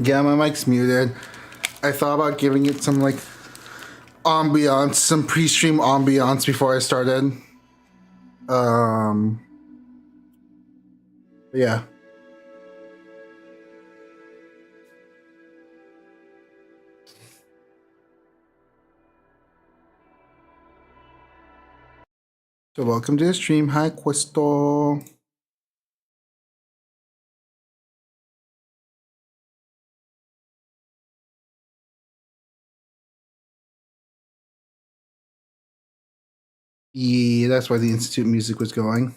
Yeah, my mic's muted. I thought about giving it some like ambiance, some pre-stream ambiance before I started. Um, yeah. So welcome to the stream. Hi, Questo. Yeah, that's why the Institute music was going.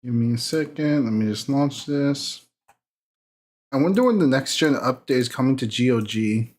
Give me a second. Let me just launch this. I wonder when the next gen update is coming to GOG.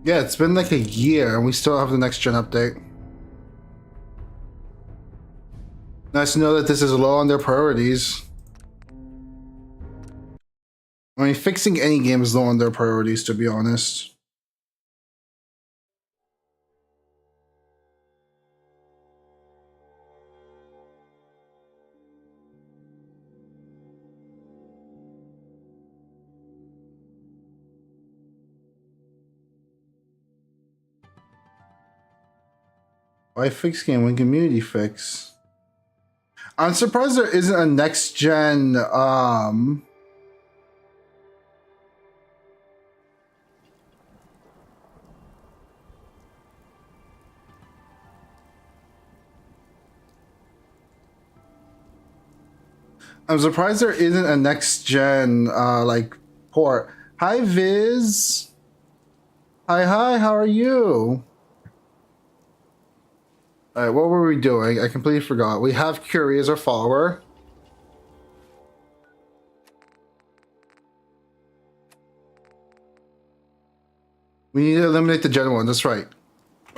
Yeah, it's been like a year and we still have the next gen update. Nice to know that this is low on their priorities. I mean, fixing any game is low on their priorities, to be honest. Why fix game when community fix? I'm surprised there isn't a next gen I'm surprised there isn't a next gen like port. Hi Viz. Hi, how are you? Alright, what were we doing? I completely forgot. We have Curie as our follower. We need to eliminate the Gen 1, that's right.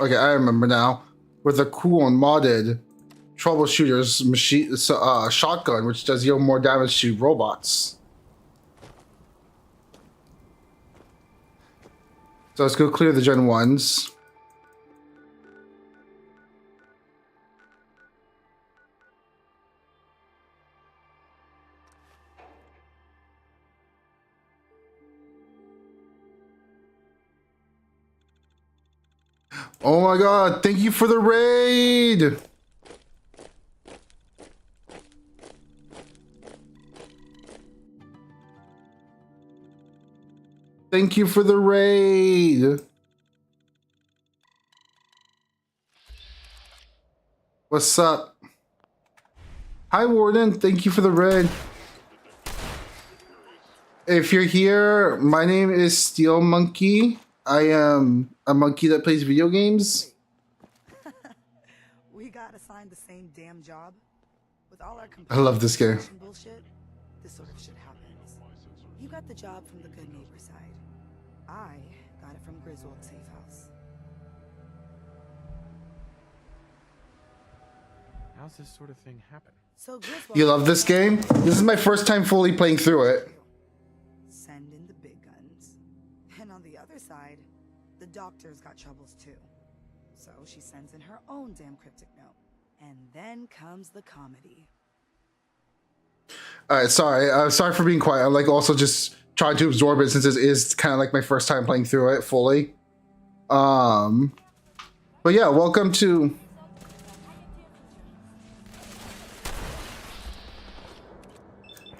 Okay, I remember now. With a cool and modded troubleshooter's machine shotgun, which does deal more damage to robots. So let's go clear the Gen 1s. Oh my god, thank you for the raid! Thank you for the raid! What's up? Hi Warden, thank you for the raid. If you're here, my name is Steel Monkey. I am a monkey that plays video games. We got assigned the same damn job. With all our I love this game. Bullshit, this sort of shit happens. You got the job from the good neighbor side. I got it from Griswold's safe house. How's this sort of thing happen? So Griswold, You love this game? This is my first time fully playing through it. send in the big guns. And on the other side, the doctor's got troubles too. So she sends in her own damn cryptic note. And then comes the comedy. Alright, sorry. Sorry for being quiet. I'm like also just trying to absorb it since it is kind of like my first time playing through it fully. But yeah, welcome to...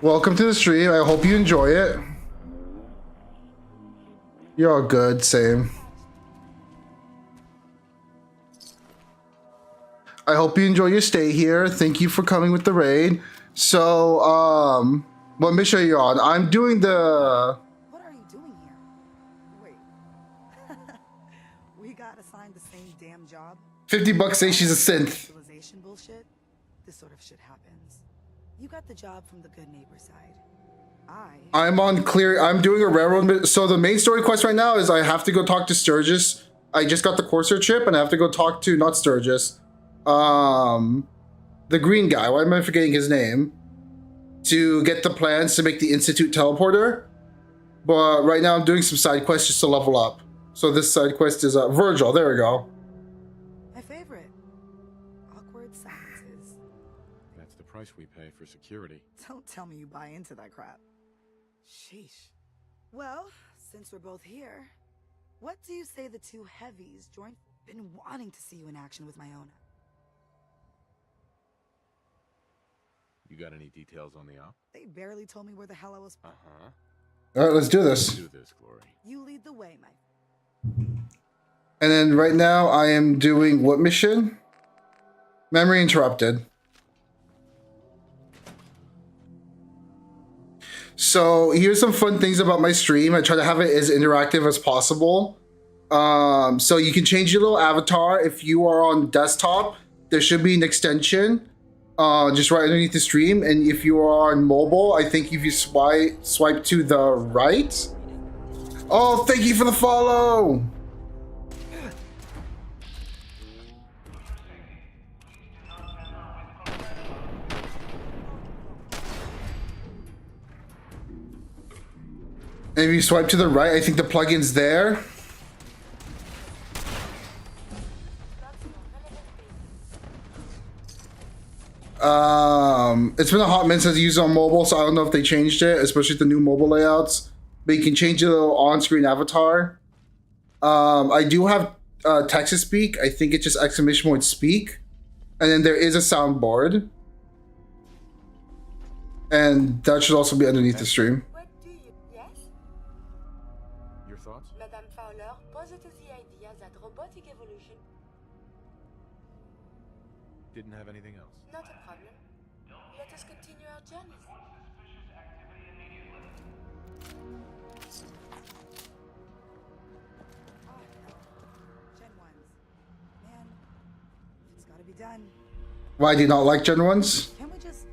Welcome to the stream. I hope you enjoy it. You're all good, same. I hope you enjoy your stay here. Thank you for coming with the raid. So, what mission are you on? I'm doing the... What are you doing here? Wait. We got assigned the same damn job? 50 bucks say she's a synth. Civilization bullshit? This sort of shit happens. You got the job from the good neighbor side. I'm on clear. I'm doing a railroad. So the main story quest right now is I have to go talk to Sturgis. I just got the Corsair chip and I have to go talk to, not Sturgis, the green guy. Why am I forgetting his name? To get the plans to make the Institute teleporter. But right now I'm doing some side quests just to level up. So this side quest is Virgil. There we go. My favorite. Awkward silences. That's the price we pay for security. Don't tell me you buy into that crap. Sheesh. Well, since we're both here, what do you say the two heavies joined? Been wanting to see you in action with Myona. You got any details on the op? They barely told me where the hell I was. Uh-huh. All right, let's do Let's this. do this, Glory. You lead the way, my. And then right now I am doing what mission? Memory interrupted. So here's some fun things about my stream. I try to have it as interactive as possible. So you can change your little avatar. If you are on desktop, there should be an extension just right underneath the stream. And if you are on mobile, I think if you swipe to the right. Oh, thank you for the follow. And if you swipe to the right, I think the plugin's there. It's been a hot minute since I used it on mobile, so I don't know if they changed it, especially the new mobile layouts. But you can change your little on-screen avatar. I do have text to speak. I think it's just exclamation point speak. And then there is a soundboard. And that should also be underneath the stream. What do you... Yes? Your thoughts? Madame Fowler posited the idea that robotic evolution... Didn't have anything else. Not a problem. Let us continue our journeys. Oh, no. Gen 1s. Man, it's gotta be done. Why do you not like Gen 1s? Can't we just,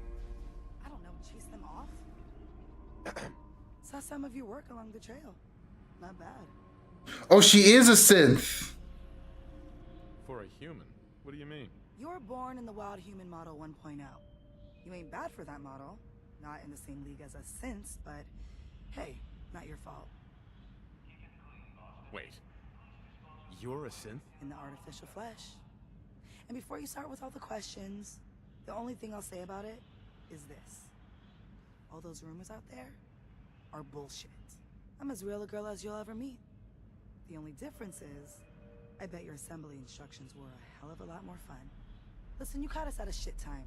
I don't know, chase them off? Saw some of your work along the trail. Not bad. Oh, she is a synth. For a human? What do you mean? You were born in the Wild Human Model 1.0. You ain't bad for that model. Not in the same league as us since, but hey, not your fault. Wait. You're a synth? In the artificial flesh. And before you start with all the questions, the only thing I'll say about it is this. All those rumors out there are bullshit. I'm as real a girl as you'll ever meet. The only difference is, I bet your assembly instructions were a hell of a lot more fun. Listen, you caught us at a shit time.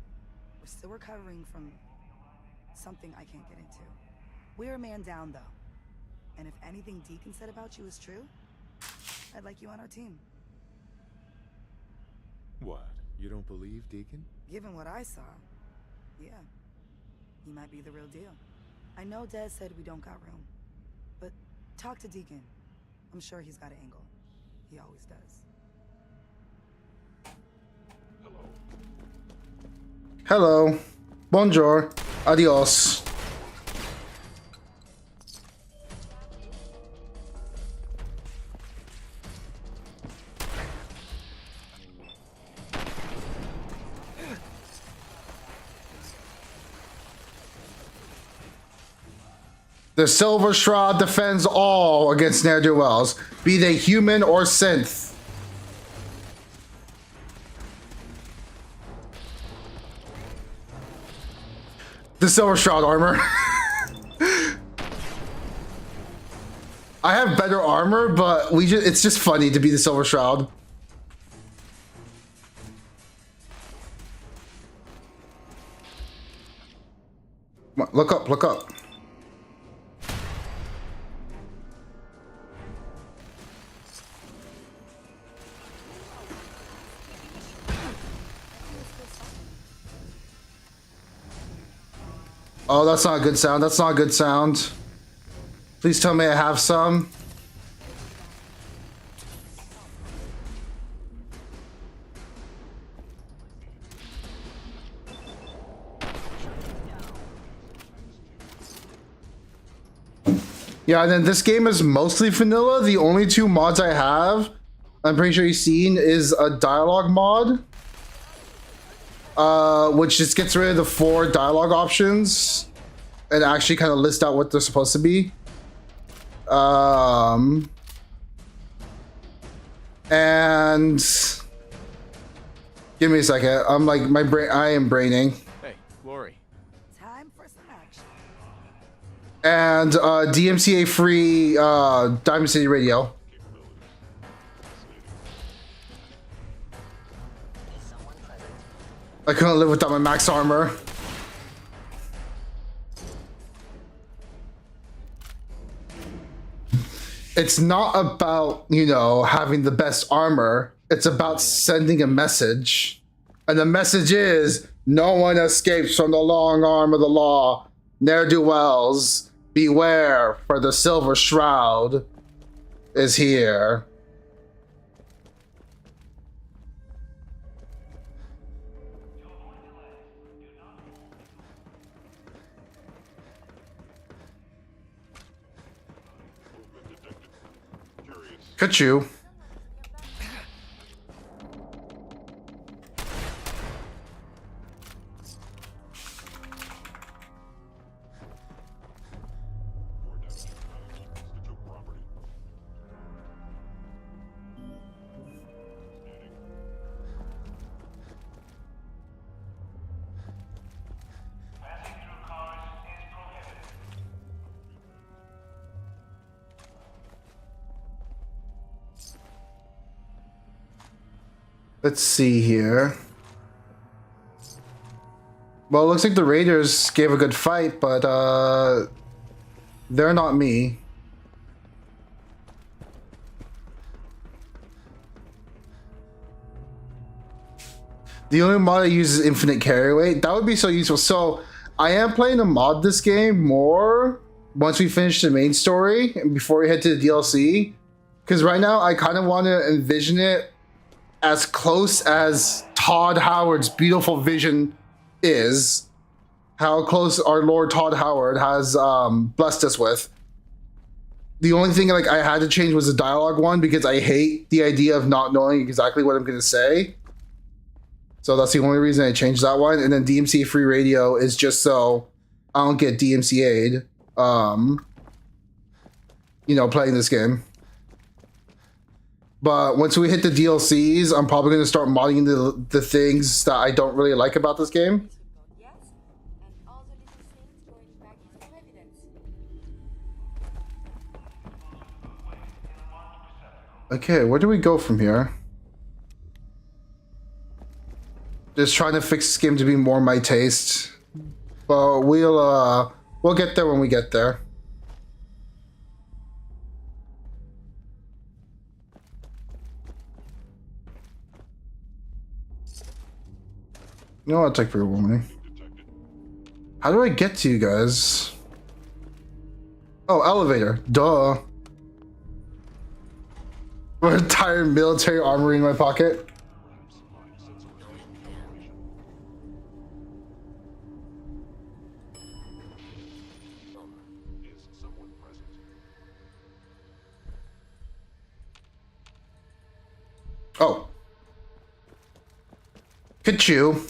We're still recovering from something I can't get into. We're a man down, though. And if anything Deacon said about you is true, I'd like you on our team. What? You don't believe Deacon? Given what I saw, yeah. He might be the real deal. I know Des said we don't got room. But talk to Deacon. I'm sure he's got an angle. He always does. Hello. Bonjour. Adios. The Silver Shroud defends all against ne'er-do-wells, be they human or synth. The Silver Shroud armor. I have better armor, but it's just funny to be the Silver Shroud. Look up, look up. Oh, that's not a good sound. That's not a good sound. Please tell me I have some. Yeah, and then this game is mostly vanilla. The only two mods I have, I'm pretty sure you've seen, is a dialogue mod. Which just gets rid of the 4 dialogue options and actually kind of list out what they're supposed to be. And give me a second. I'm like I am braining. Hey, Lori. Time for some action. And DMCA free Diamond City Radio. I couldn't live without my max armor. It's not about, you know, having the best armor. It's about sending a message. And the message is, no one escapes from the long arm of the law. Ne'er-do-wells, beware, for the Silver Shroud is here. Cut you. Let's see here. Well, it looks like the Raiders gave a good fight, but they're not me. The only mod I use is infinite carry weight. That would be so useful. So I am planning to mod this game more once we finish the main story and before we head to the DLC. Because right now I kind of want to envision it as close as Todd Howard's beautiful vision is. How close our Lord Todd Howard has blessed us with. The only thing like I had to change was the dialogue one because I hate the idea of not knowing exactly what I'm going to say. So that's the only reason I changed that one. And then DMCA free radio is just so I don't get DMCA'd, you know, playing this game. But once we hit the DLCs, I'm probably going to start modding the things that I don't really like about this game. Yes, and all the little things going back into evidence. Okay, where do we go from here? Just trying to fix this game to be more my taste. But we'll get there when we get there. You know what, take for a woman. How do I get to you guys? Oh, elevator. Duh. With entire military armory in my pocket. Oh. Ka-chew.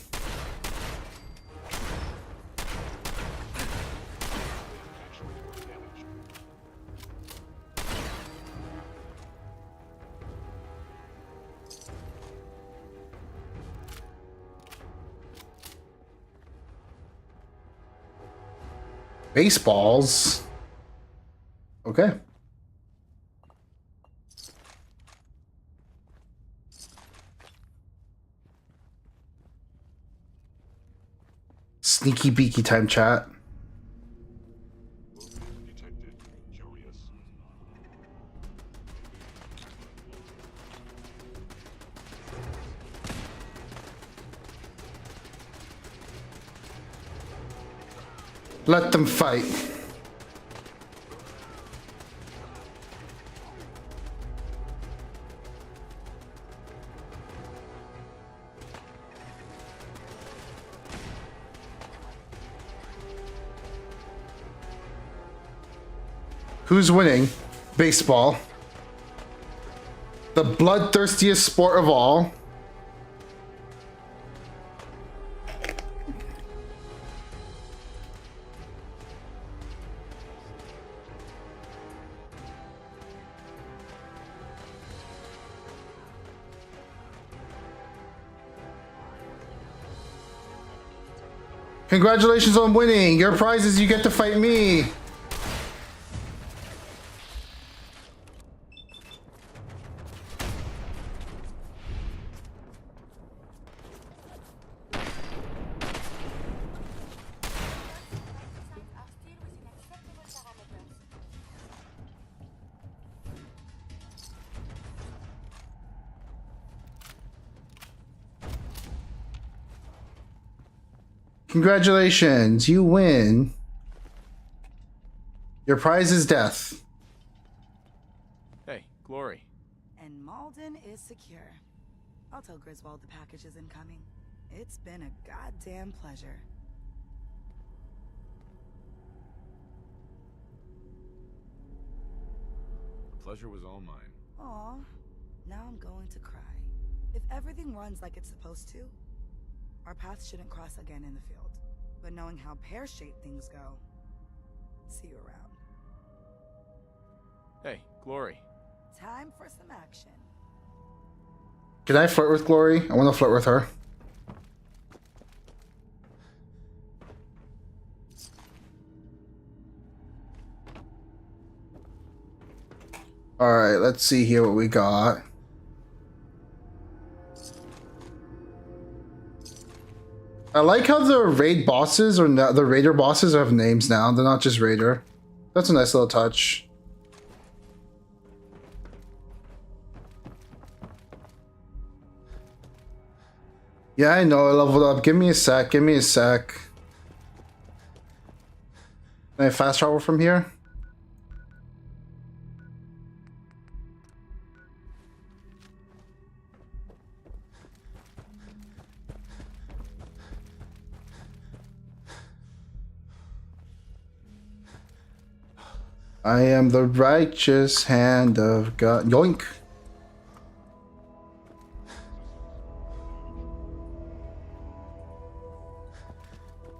Baseballs. Okay. Sneaky beaky time chat. Let them fight. Who's winning? Baseball. The bloodthirstiest sport of all. Congratulations on winning. Your prize is you get to fight me. Are still within acceptable parameters. Congratulations, you win. Your prize is death. Hey, Glory. And Malden is secure. I'll tell Griswold the package is incoming. It's been a goddamn pleasure. The pleasure was all mine. Aw, now I'm going to cry. If everything runs like it's supposed to, our paths shouldn't cross again in the field. But knowing how pear-shaped things go, see you around. Hey, Glory. Time for some action. Can I flirt with Glory? I want to flirt with her. Alright, let's see here what we got. I like how the raid bosses or the raider bosses have names now. They're not just raider. That's a nice little touch. Yeah, I know. I leveled up. Give me a sec. Give me a sec. Can I fast travel from here? I am the righteous hand of God. Yoink.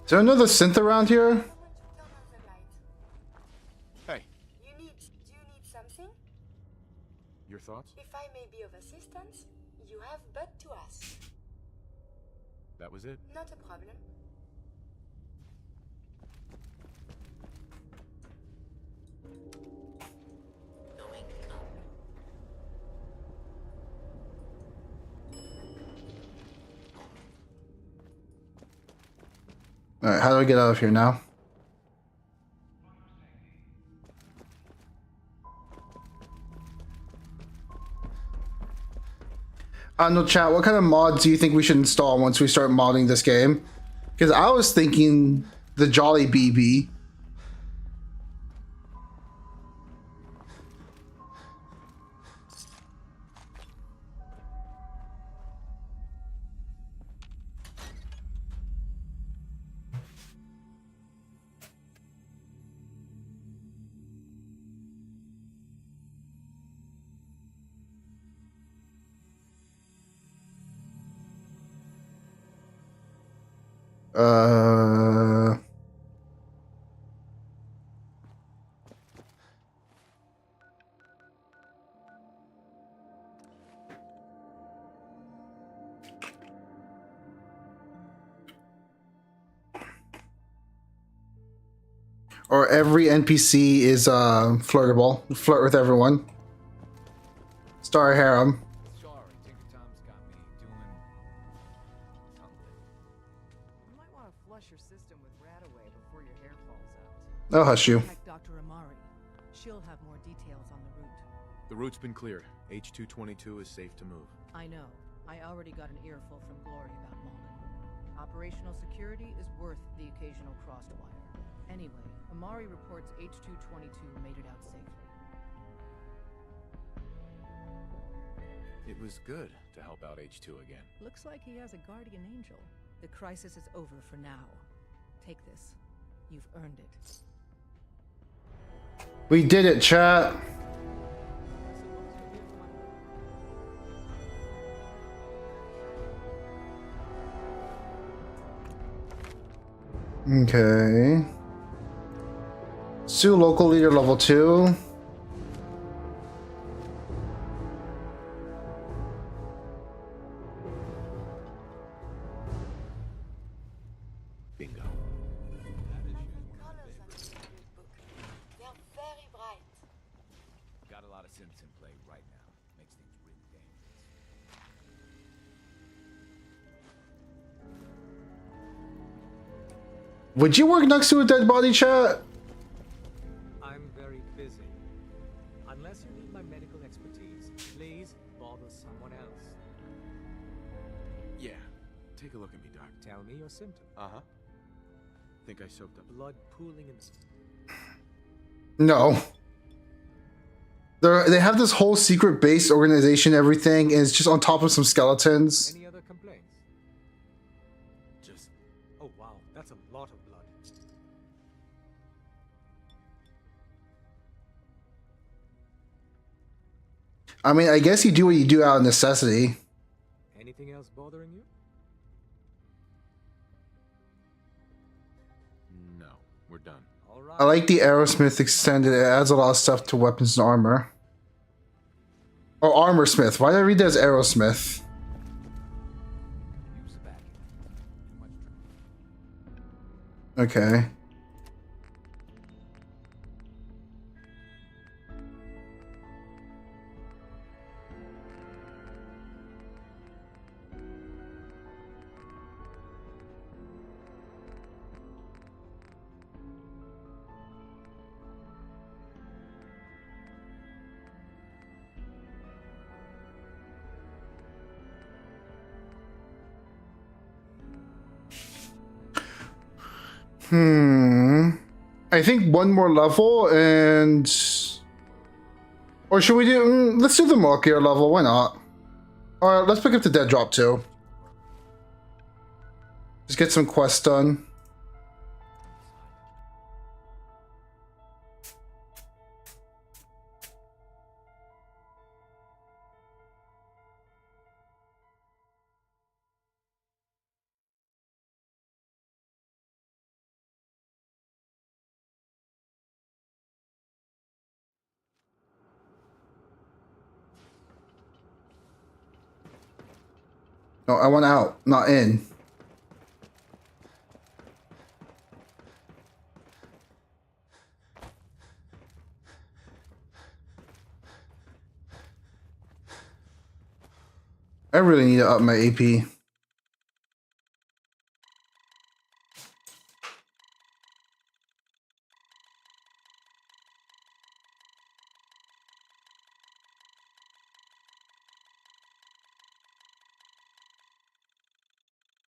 Is there another synth around here? I want to turn on the light. Hey, Do you need something? your thoughts? If I may be of assistance, you have but to ask. That was it? Not a problem. Alright, how do I get out of here now? No, chat, what kind of mods do you think we should install once we start modding this game? Because I was thinking the Jolly BB. Uh... Or every NPC is flirtable. Flirt with everyone. Star harem. Sorry, Tinker Tom's got me doing something. You might want to flush your system with Radaway before your hair falls out. I'll hush you. Contact Dr. Amari. She'll have more details on the route. The route's been cleared. H222 is safe to move. I know. I already got an earful from Glory about Malden. Operational security is worth the occasional crossed wire. Anyway, Amari reports H222 made it out safely. It was good to help out H2 again. Looks like he has a guardian angel. The crisis is over for now. Take this. You've earned it. We did it, chat. Okay. Sue local leader level 2. Bingo. Colors on this book. They are very bright. Got a lot of synths in play right now. Makes things really dangerous. Would you work next to a dead body, chat? I'm very busy. Unless you need my medical expertise, please bother someone else. Yeah. Take a look at me, Doc. Tell me your symptom. Uh-huh. Think I soaked up Blood pooling in the... No. They have this whole secret base organization, everything, and it's just on top of some skeletons. Any other complaints? just... Oh wow, that's a lot of blood. I mean, I guess you do what you do out of necessity. Anything else bothering you? No. We're done. All right. I like the Aerosmith extended. It adds a lot of stuff to weapons and armor. Or Armor Smith. Why did I read that as Aerosmith? Use the back end. Too much trouble. Okay. I think one more level and... Or should we do... let's do the Malkier level, why not? Alright, let's pick up the dead drop too. Just get some quests done. No, I want out, not in. I really need to up my AP.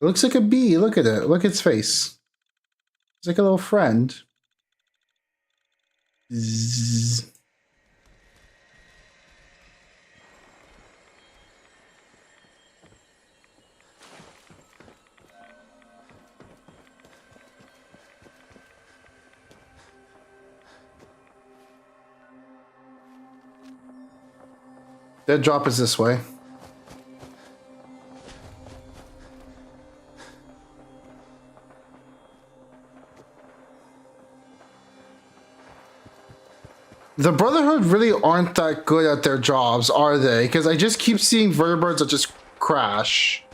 It looks like a bee. Look at it. Look at its face. It's like a little friend. Zzz. Dead drop is this way. The Brotherhood really aren't that good at their jobs, are they? Because I just keep seeing vertebrates that just crash.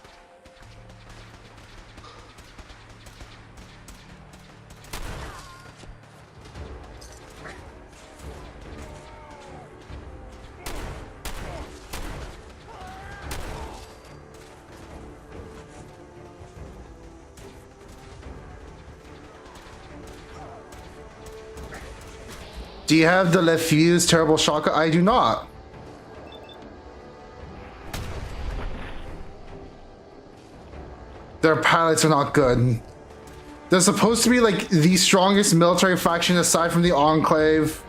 Do you have the Lefuse terrible shotgun? I do not. Their pilots are not good. They're supposed to be like the strongest military faction aside from the Enclave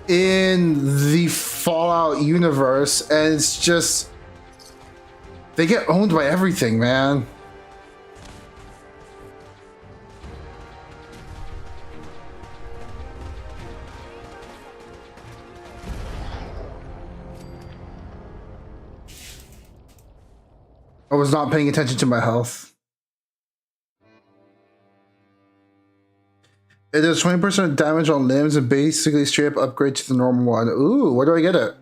in the Fallout universe, and it's just they get owned by everything, man. I was not paying attention to my health. It does 20% damage on limbs and basically straight up upgrade to the normal one. Ooh, where do I get it?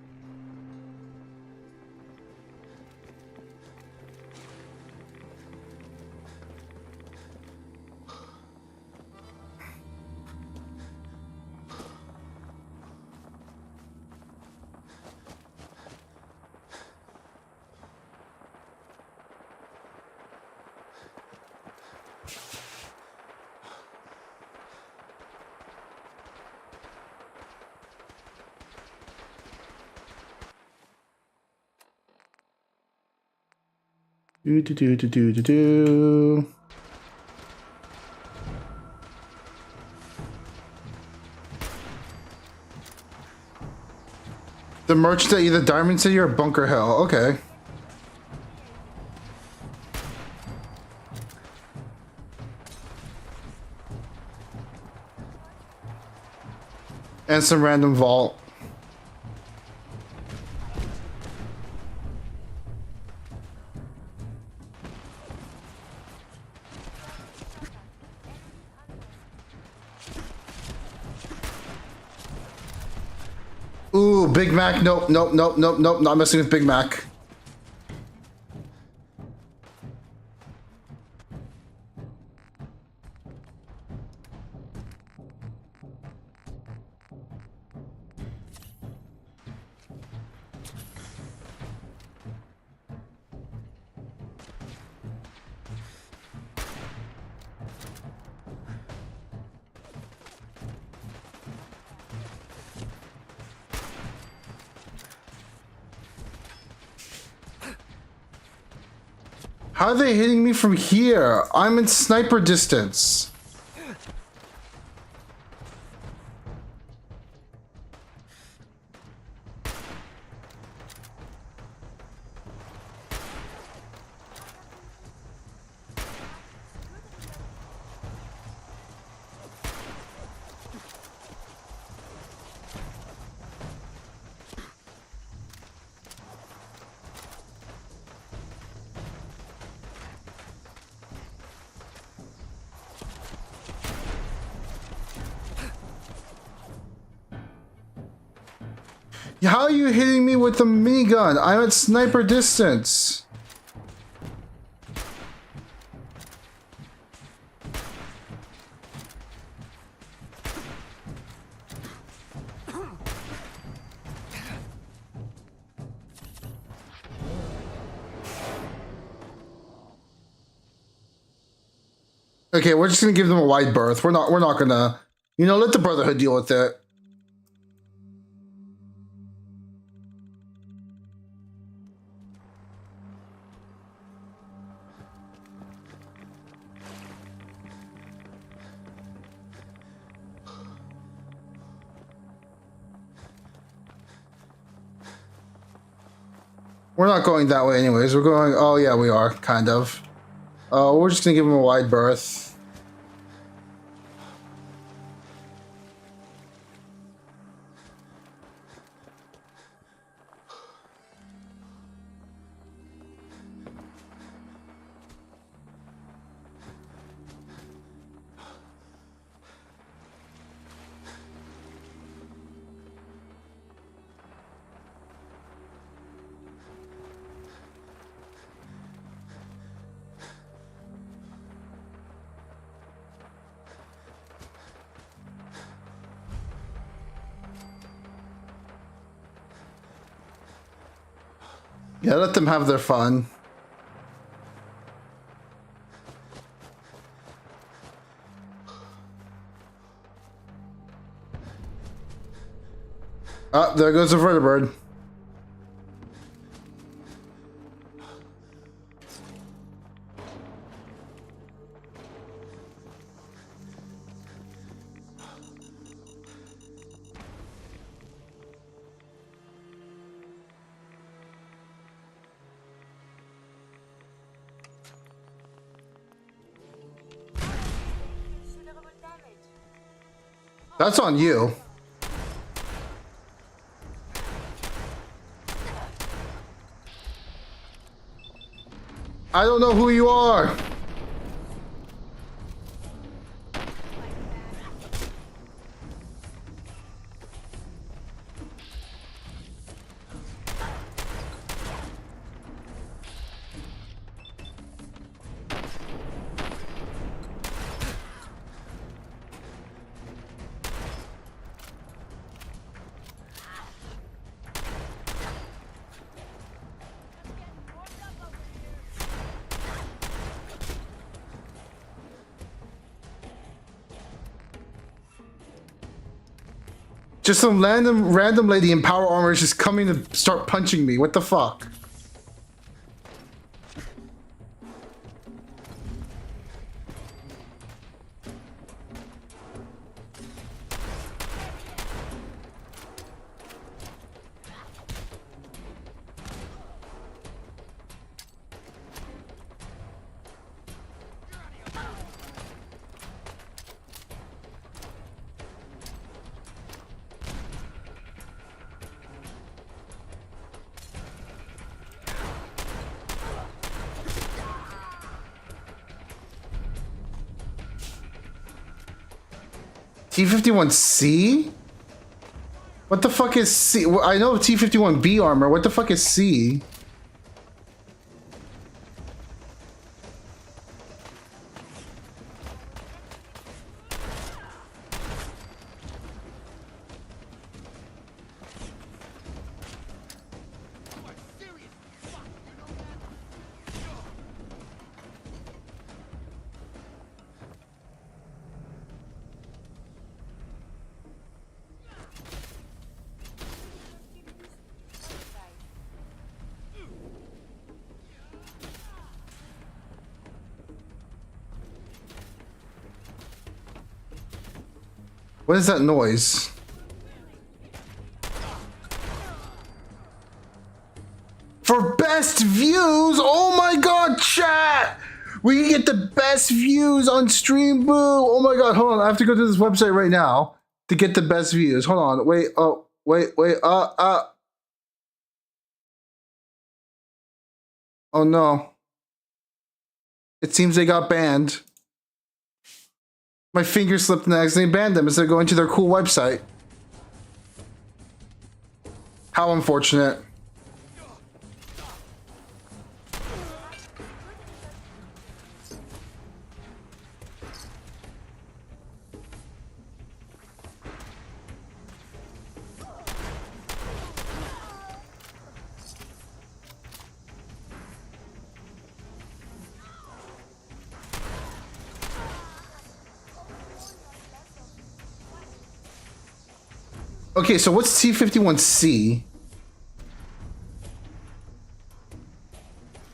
Do. The merchant at either Diamond City or Bunker Hill. Okay. And some random vault. Ooh, Big Mac. Nope. Not messing with Big Mac. How are they hitting me from here? I'm in sniper distance. How are you hitting me with the minigun? I'm at sniper distance. Okay, we're just gonna give them a wide berth. We're not gonna, you know, let the Brotherhood deal with it. We're not going that way anyways. We're going, oh yeah, we are, kind of. We're just gonna give them a wide berth. Yeah, let them have their fun. Ah, there goes the vertibird. That's on you. I don't know who you are. Just some random lady in power armor is just coming to start punching me. What the fuck? T-51C? What the fuck is C? Well, I know T-51B armor. What the fuck is C? What is that noise? For best views, oh my god, chat! We can get the best views on Stream Boo. Oh my god, hold on. I have to go to this website right now to get the best views. Hold on. Wait. Oh, wait. Oh no. It seems they got banned. My finger slipped and I accidentally banned them instead of going to their cool website. How unfortunate. Okay, so what's T51C?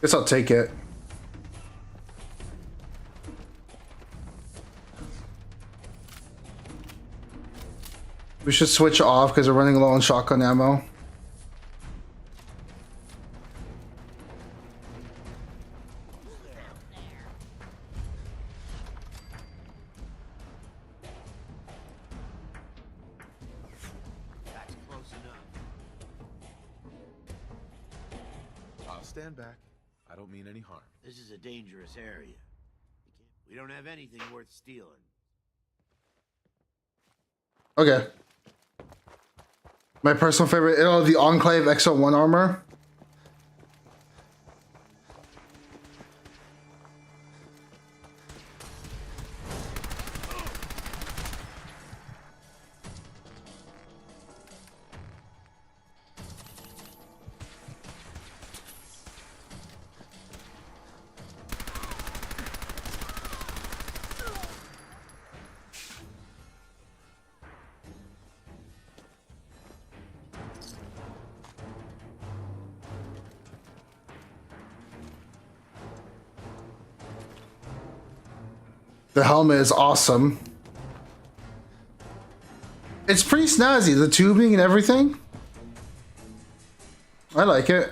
Guess I'll take it. We should switch off because we're running low on shotgun ammo. That's close enough. I'll stand back. I don't mean any harm. This is a dangerous area. We don't have anything worth stealing. Okay. My personal favorite, oh, the Enclave XO1 armor. The helmet is awesome. It's pretty snazzy, the tubing and everything. I like it.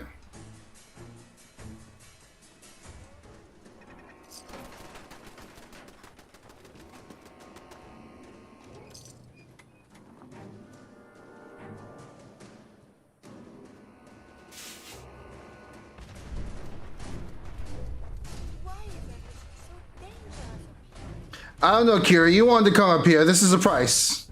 I don't know, Kira. You wanted to come up here. This is the price.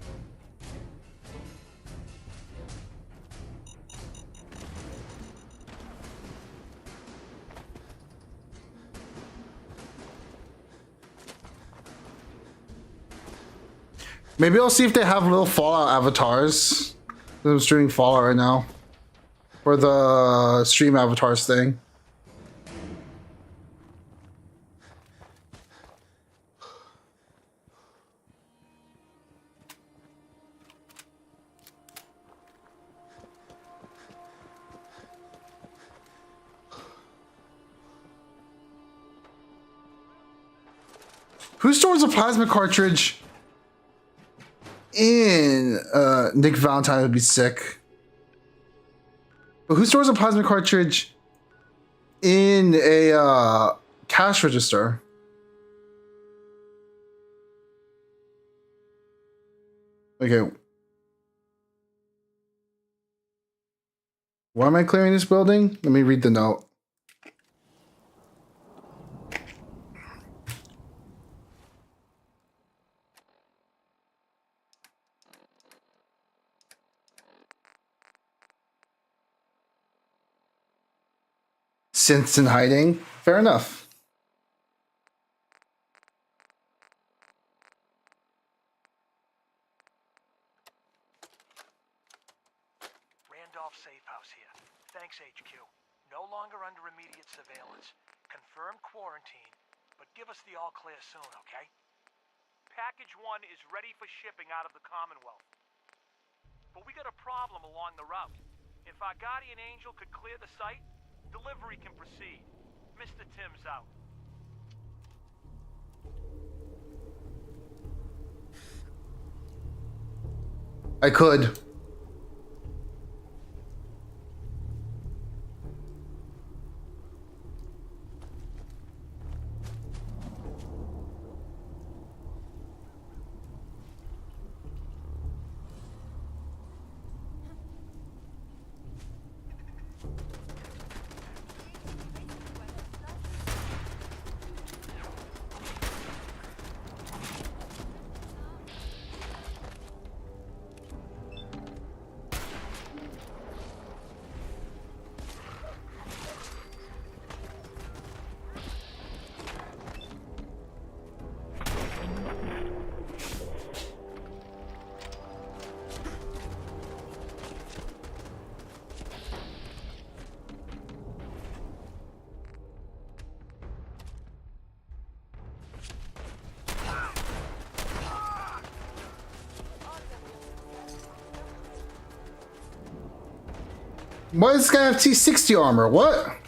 Maybe I'll see if they have little Fallout avatars. I'm streaming Fallout right now. For the stream avatars thing. Who stores a plasma cartridge in Nick Valentine would be sick. But who stores a plasma cartridge in a cash register? Okay. Why am I clearing this building? Let me read the note. Synths in hiding. Fair enough. Randolph Safe House here. Thanks, HQ. No longer under immediate surveillance. Confirmed quarantine, but give us the all clear soon, okay? Package 1 is ready for shipping out of the Commonwealth. But we got a problem along the route. If our guardian angel could clear the site, delivery can proceed. Mr. Tim's out. I could. Why does this guy have T60 armor? What?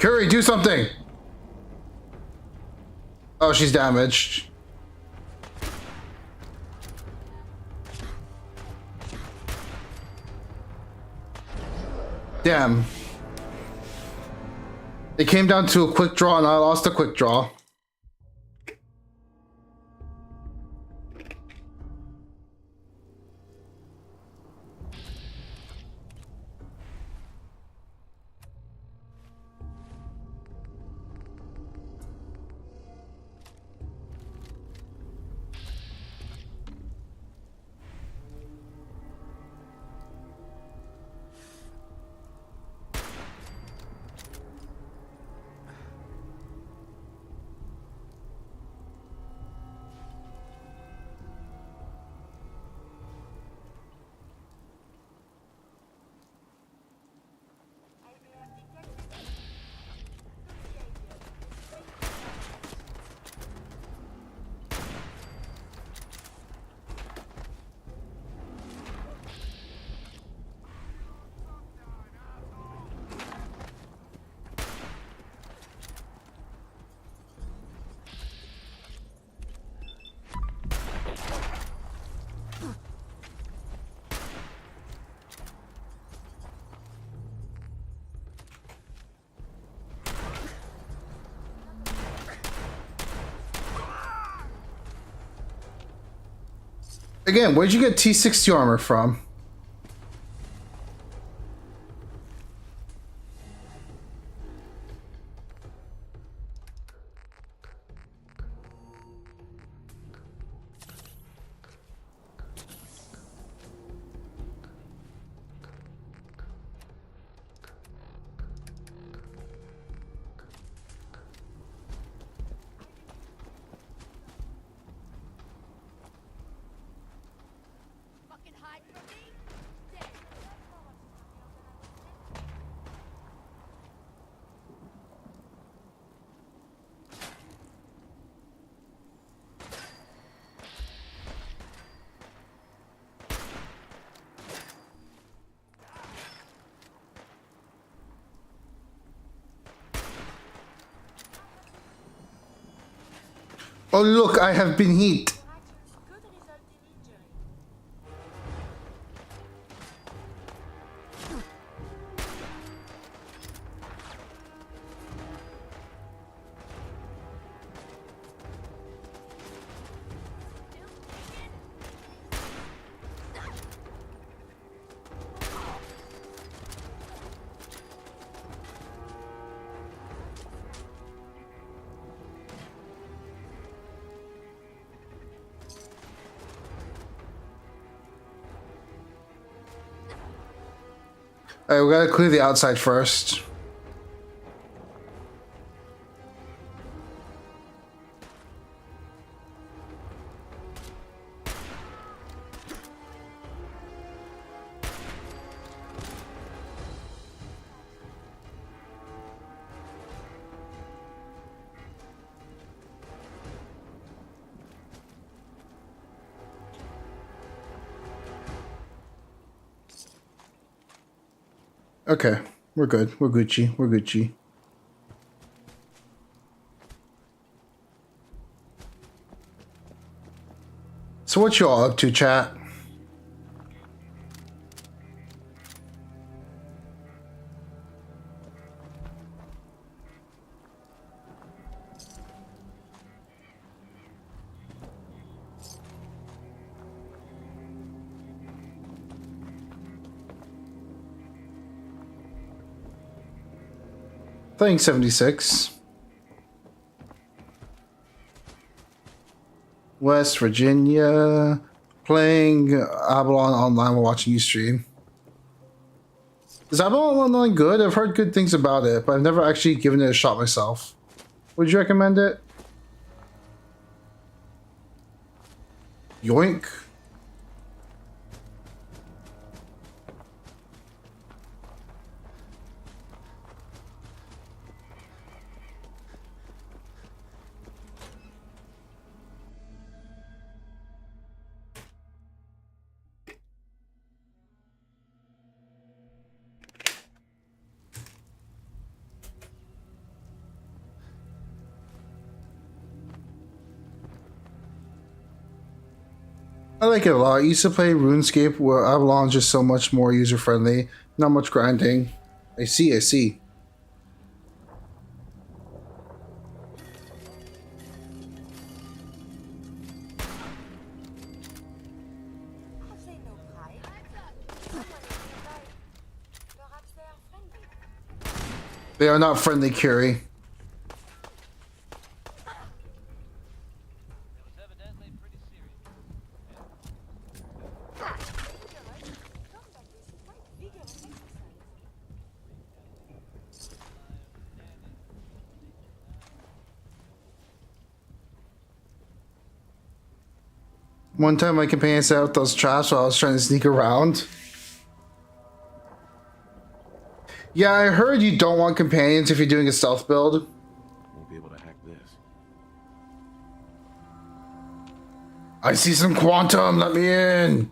Curry, do something! Oh, she's damaged. Damn. It came down to a quick draw and I lost a quick draw. Again, where'd you get T60 armor from? Oh look, I have been hit. Alright, we gotta clear the outside first. Okay, we're good. We're Gucci. We're Gucci. So what you all up to, chat? Playing 76. West Virginia. Playing Avalon Online while watching you stream. Is Avalon Online good? I've heard good things about it, but I've never actually given it a shot myself. Would you recommend it? Yoink. I like it a lot. I used to play RuneScape where Avalon's just so much more user-friendly. Not much grinding. I see, I see. Have they no pride? Someone is nearby. Perhaps they are friendly. They are not friendly, Curie. One time my companion set out those traps while I was trying to sneak around. Yeah, I heard you don't want companions if you're doing a stealth build. Won't be able to hack this. I see some quantum, let me in!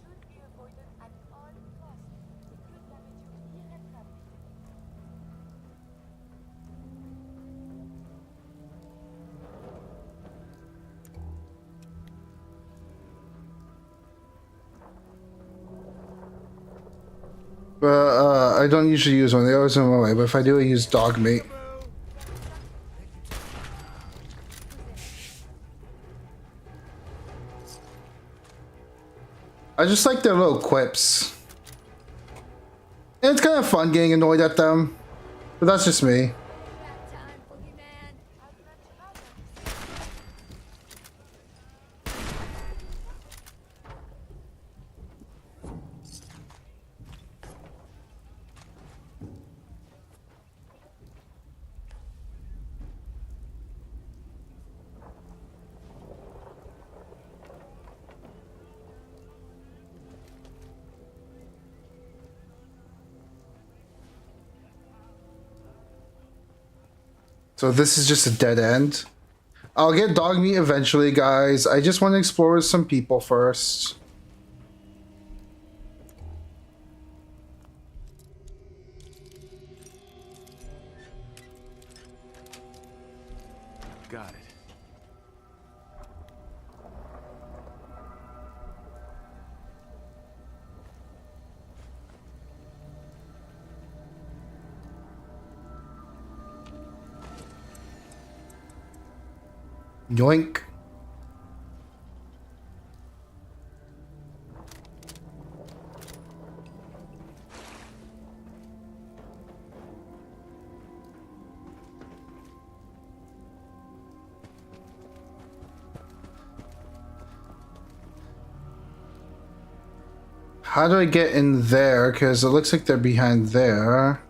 Should be avoided at all costs. It could damage you irreparably. But I don't usually use one, they always in my way, but if I do, I use dog meat. I just like their little quips. And it's kind of fun getting annoyed at them, but that's just me. So this is just a dead end. I'll get dog meat eventually, guys. I just want to explore with some people first. Got it. Yoink. How do I get in there? Because it looks like they're behind there.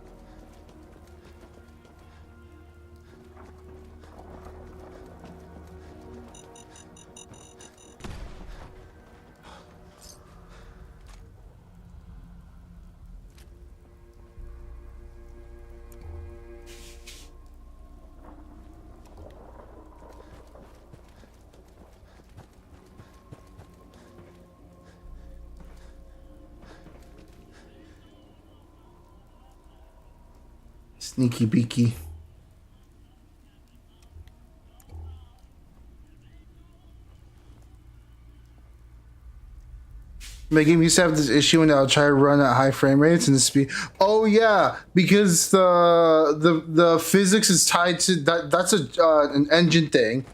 Sneaky beaky. My game used to have this issue when I'll try to run at high frame rates and the speed. Oh yeah, because the physics is tied to that. That's an engine thing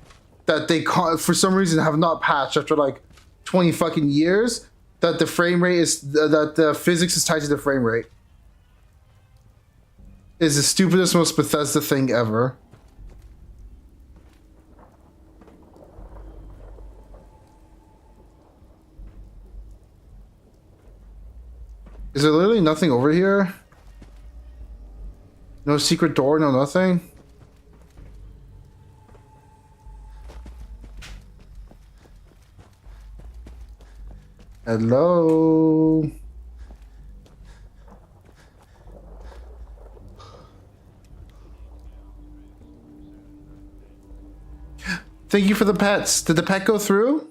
that they for some reason have not patched after like 20 fucking years. That the frame rate is that the physics is tied to the frame rate. Is the stupidest, most Bethesda thing ever. Is there literally nothing over here? No secret door, no nothing? Hello? Thank you for the pets. Did the pet go through?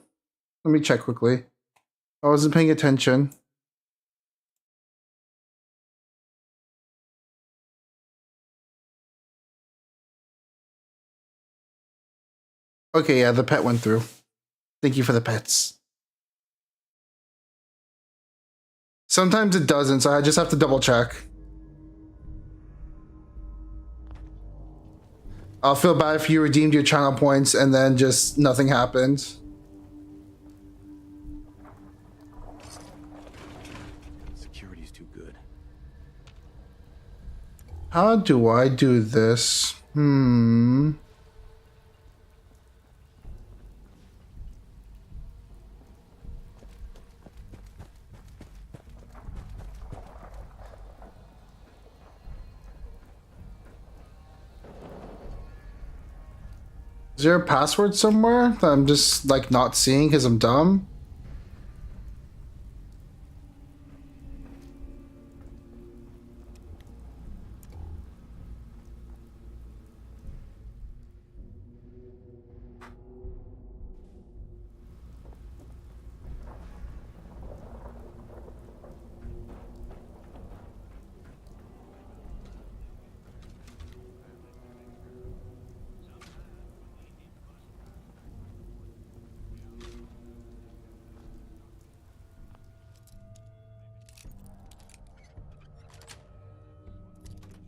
Let me check quickly. I wasn't paying attention. Okay, yeah, the pet went through. Thank you for the pets. Sometimes it doesn't, so I just have to double check. I'll feel bad if you redeemed your channel points and then just nothing happened. Security's too good. How do I do this? Is there a password somewhere that I'm just like not seeing because I'm dumb?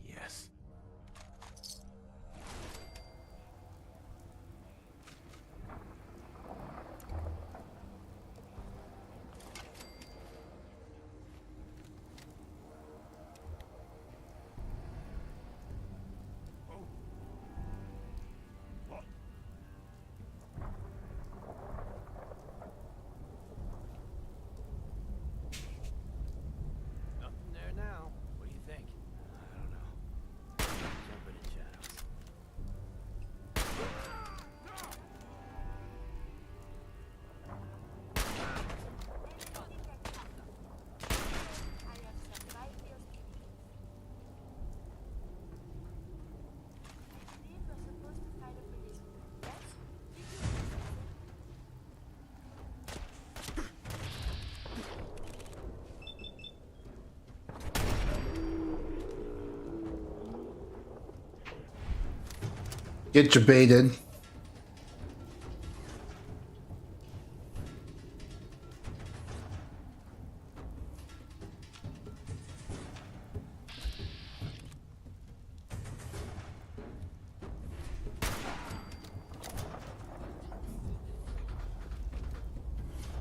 Yes. Nothing there now. What do you think? I don't know. Jumping in shadows. I have survived the hostilities. I believe we're supposed to find a policeman. Yes? Did you do something? Get your baited.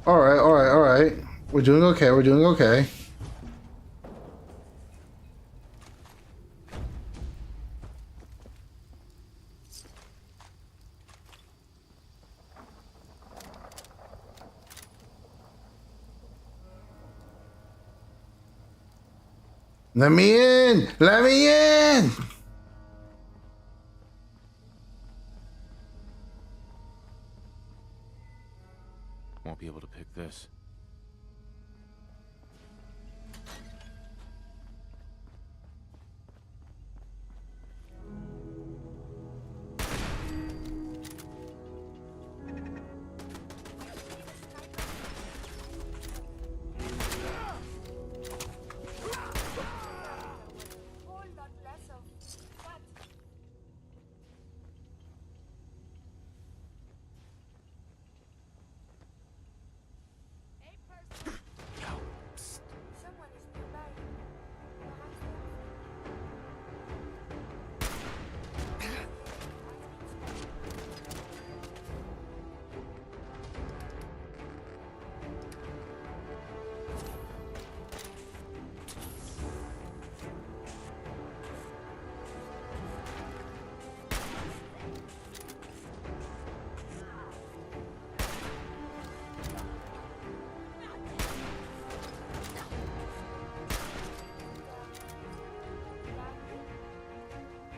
Alright, alright, alright. We're doing okay, we're doing okay. Let me in! Let me in! Won't be able to pick this. Whole lot less of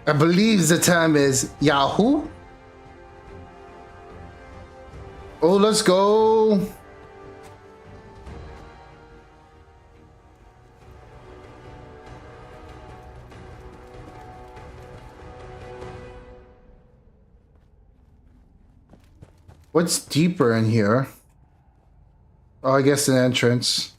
I believe the time is Yahoo. Oh, let's go. What's deeper in here? Oh, I guess an entrance.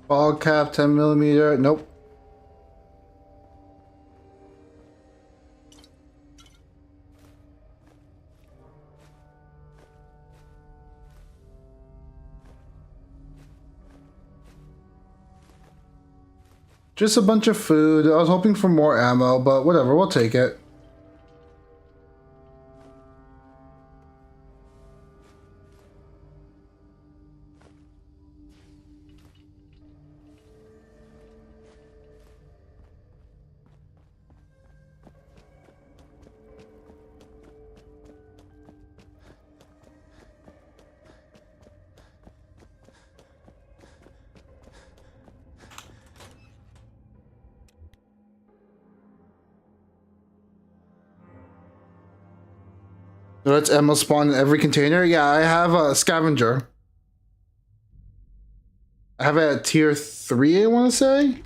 Ball cap, 10mm. Nope. Just a bunch of food. I was hoping for more ammo, but whatever, we'll take it. Let's ammo spawn in every container. Yeah, I have a scavenger. I have it at tier 3, I want to say. These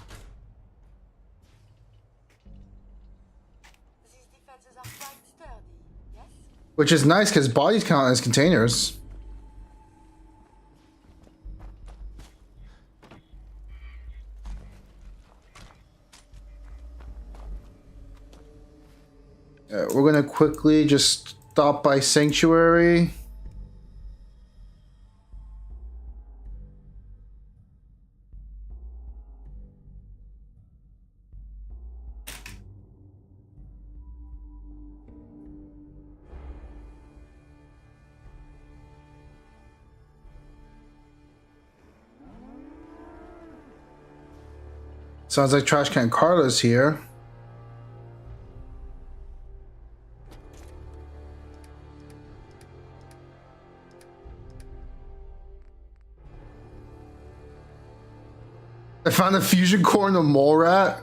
defenses are quite sturdy, yes? Which is nice because bodies count as containers. We're gonna quickly just stop by Sanctuary. Sounds like Trash Can Carla's here. I found a fusion core in a mole rat.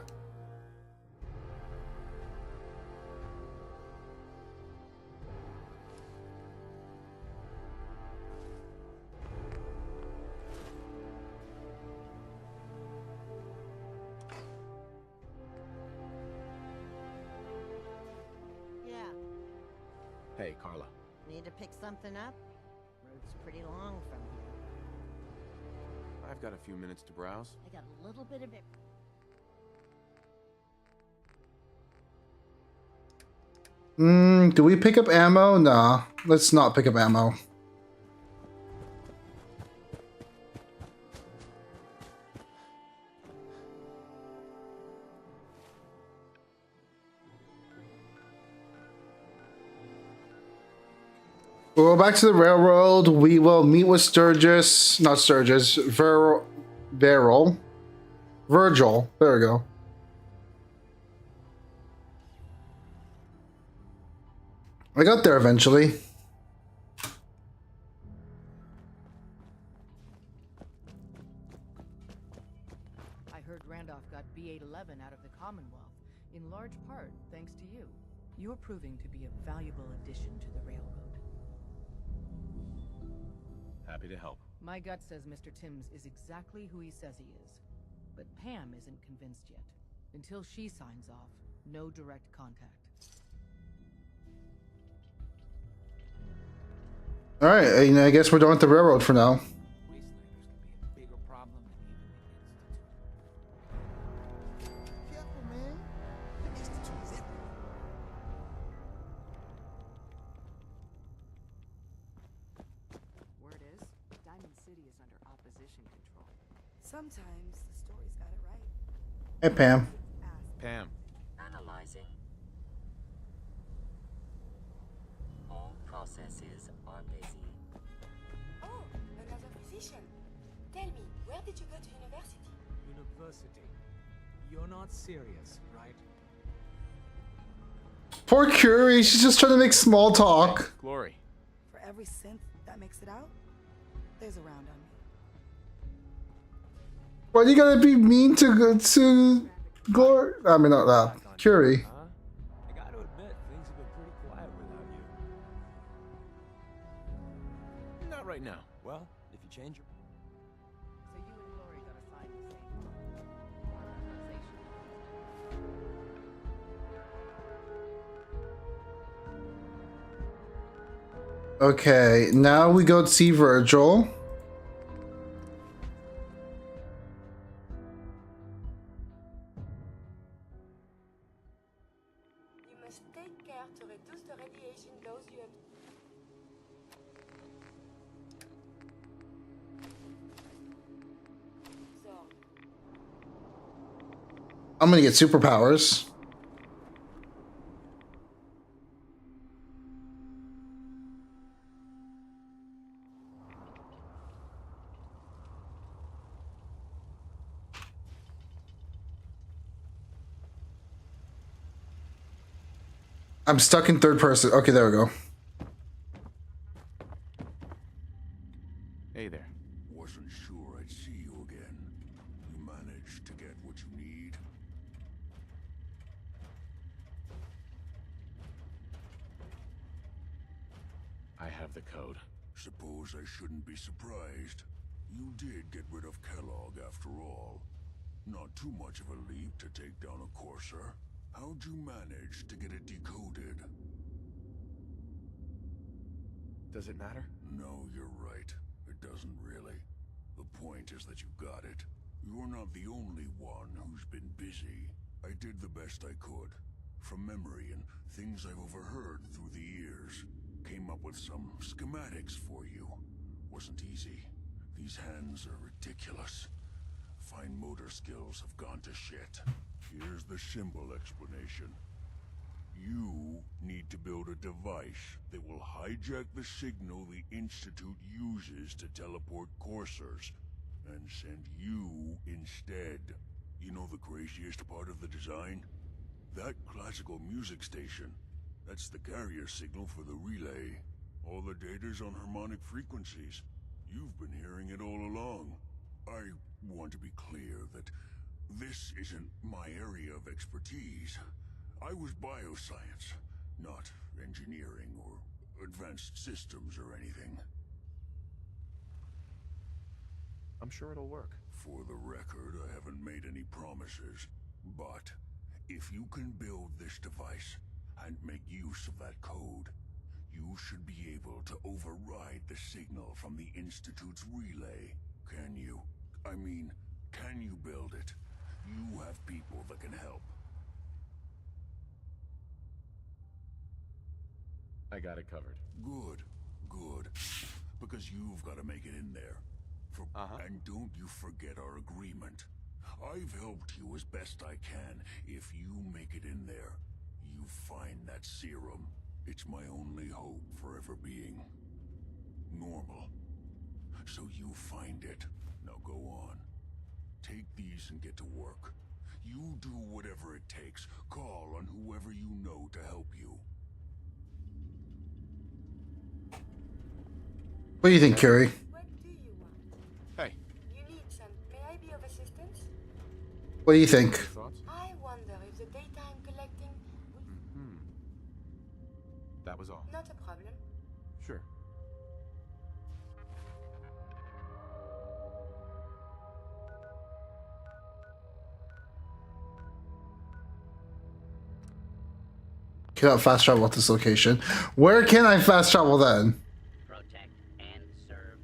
Yeah, Hey, Carla. need to pick something up? Road's pretty long from here. I've got a few minutes to browse. I got a little bit of it. Do we pick up ammo? Nah, let's not pick up ammo. We'll go back to the railroad. We will meet with Sturgis, not Sturgis, Virgil. There we go. I got there eventually. I heard Randolph got B-811 out of the Commonwealth, in large part thanks to you. You're proving to be a valuable addition to the railroad. Happy to help. My gut says Mr. Timms is exactly who he says he is. But Pam isn't convinced yet. Until she signs off, no direct contact. Alright, I guess we're done with the railroad for now. Wastelanders can be a bigger problem than even the Institute. Careful, man. The Institute is everywhere. Sometimes the story's got it right. Hey, Pam. Pam. Analyzing. All processes are busy. Oh, another physician. Tell me, where did you go to university? University. You're not serious, right? Poor Curie, she's just trying to make small talk. Glory. For every synth that makes it out, there's a round on me. Why do you gotta be mean to Glory? I mean, not that. Curie. Huh? I gotta admit, things have been pretty quiet without you. Not right now. Well, if you change your... So you and Glory got assigned the same organization. Okay, now we go to see Virgil. You must take care to reduce the radiation dose you have. Absorb. I'm gonna get superpowers. I'm stuck in third person. Okay, there we go. Hey there. Wasn't sure I'd see you again. You managed to get what you need? I have the code. Suppose I shouldn't be surprised. You did get rid of Kellogg after all. Not too much of a leap to take down a Courser. How'd you manage to get it decoded? Does it matter? No, you're right. It doesn't really. The point is that you got it. You're not the only one who's been busy. I did the best I could. From memory and things I've overheard through the years. Came up with some schematics for you. Wasn't easy. These hands are ridiculous. Fine motor skills have gone to shit. Here's the symbol explanation. You need to build a device that will hijack the signal the Institute uses to teleport coursers, and send you instead. You know the craziest part of the design? That classical music station. That's the carrier signal for the relay. All the data's on harmonic frequencies. You've been hearing it all along. I want to be clear that this isn't my area of expertise. I was bioscience, not engineering or advanced systems or anything. I'm sure it'll work. For the record, I haven't made any promises, but if you can build this device and make use of that code, you should be able to override the signal from the Institute's relay. Can you? I mean, can you build it? You have people that can help. I got it covered. Good, good. Because you've got to make it in there. And don't you forget our agreement. I've helped you as best I can. If you make it in there, you find that serum. It's my only hope for ever being normal. So you find it. Now go on. Take these and get to work. You do whatever it takes. Call on whoever you know to help you. What do you think, Curie? What do you want? Hey. You need some. May I be of assistance? What do you think? Thoughts? I wonder if the data I'm collecting will... That was all. Not a problem. Sure. Cannot fast travel at this location. Where can I fast travel then? Protect and serve.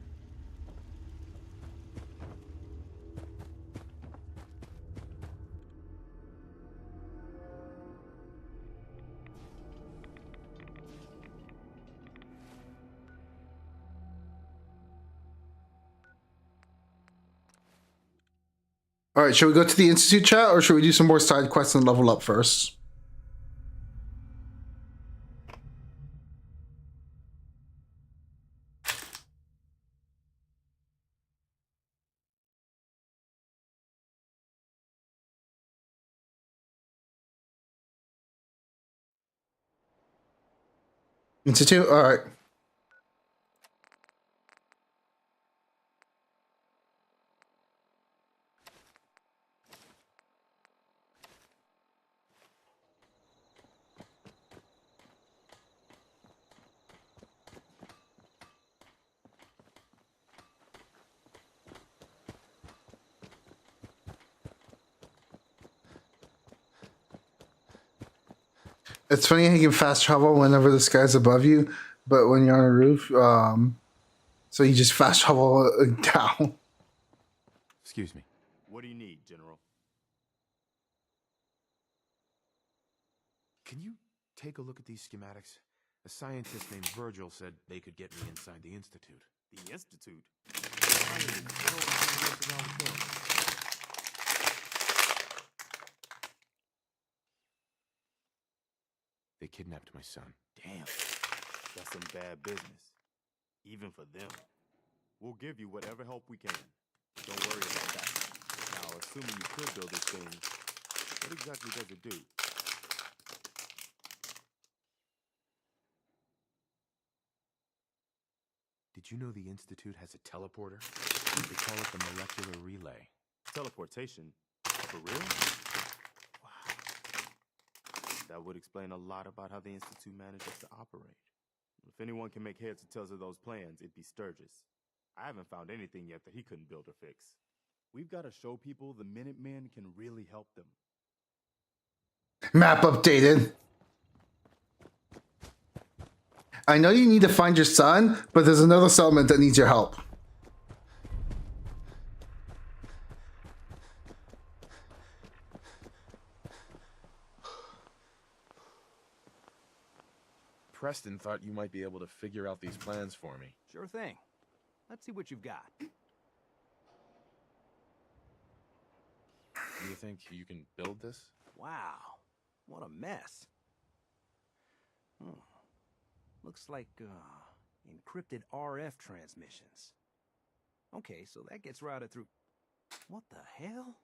All right, should we go to the Institute chat or should we do some more side quests and level up first? Institute? All right. It's funny how you can fast travel whenever the sky's above you, but when you're on a roof, so you just fast travel down. Excuse me. What do you need, General? Can you take a look at these schematics? A scientist named Virgil said they could get me inside the Institute. The Institute? They kidnapped my son. Damn. That's some bad business. Even for them. We'll give you whatever help we can. Don't worry about that. Now, assuming you could build this thing, what exactly does it do? Did you know the Institute has a teleporter? They call it the molecular relay. Teleportation? For real? Wow. That would explain a lot about how the Institute manages to operate. If anyone can make heads or tails of those plans, it'd be Sturgis. I haven't found anything yet that he couldn't build or fix. We've got to show people the Minutemen can really help them. Map updated. I know you need to find your son, but there's another settlement that needs your help. Preston thought you might be able to figure out these plans for me. Sure thing. Let's see what you've got. Do you think you can build this? Wow. What a mess. Looks like, encrypted RF transmissions. Okay, so that gets routed through... What the hell?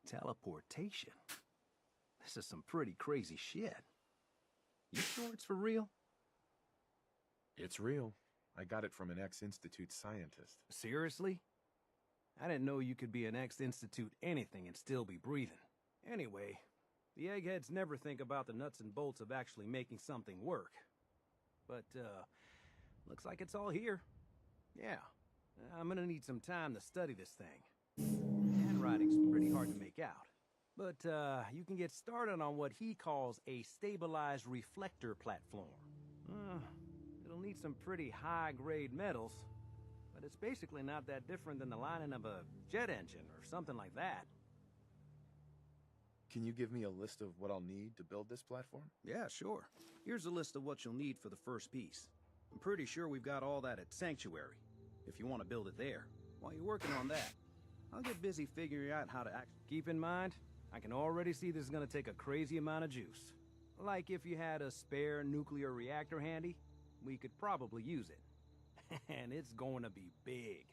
Teleportation. This is some pretty crazy shit. You sure it's for real? It's real. I got it from an ex-Institute scientist. Seriously? I didn't know you could be an ex-Institute anything and still be breathing. Anyway, the eggheads never think about the nuts and bolts of actually making something work. But, looks like it's all here. Yeah, I'm gonna need some time to study this thing. Handwriting's pretty hard to make out. But, you can get started on what he calls a stabilized reflector platform. It'll need some pretty high-grade metals, but it's basically not that different than the lining of a jet engine or something like that. Can you give me a list of what I'll need to build this platform? Yeah, sure. Here's a list of what you'll need for the first piece. I'm pretty sure we've got all that at Sanctuary, if you want to build it there. While you're working on that, I'll get busy figuring out how to act. Keep in mind, I can already see this is going to take a crazy amount of juice. Like if you had a spare nuclear reactor handy, we could probably use it. And it's going to be big.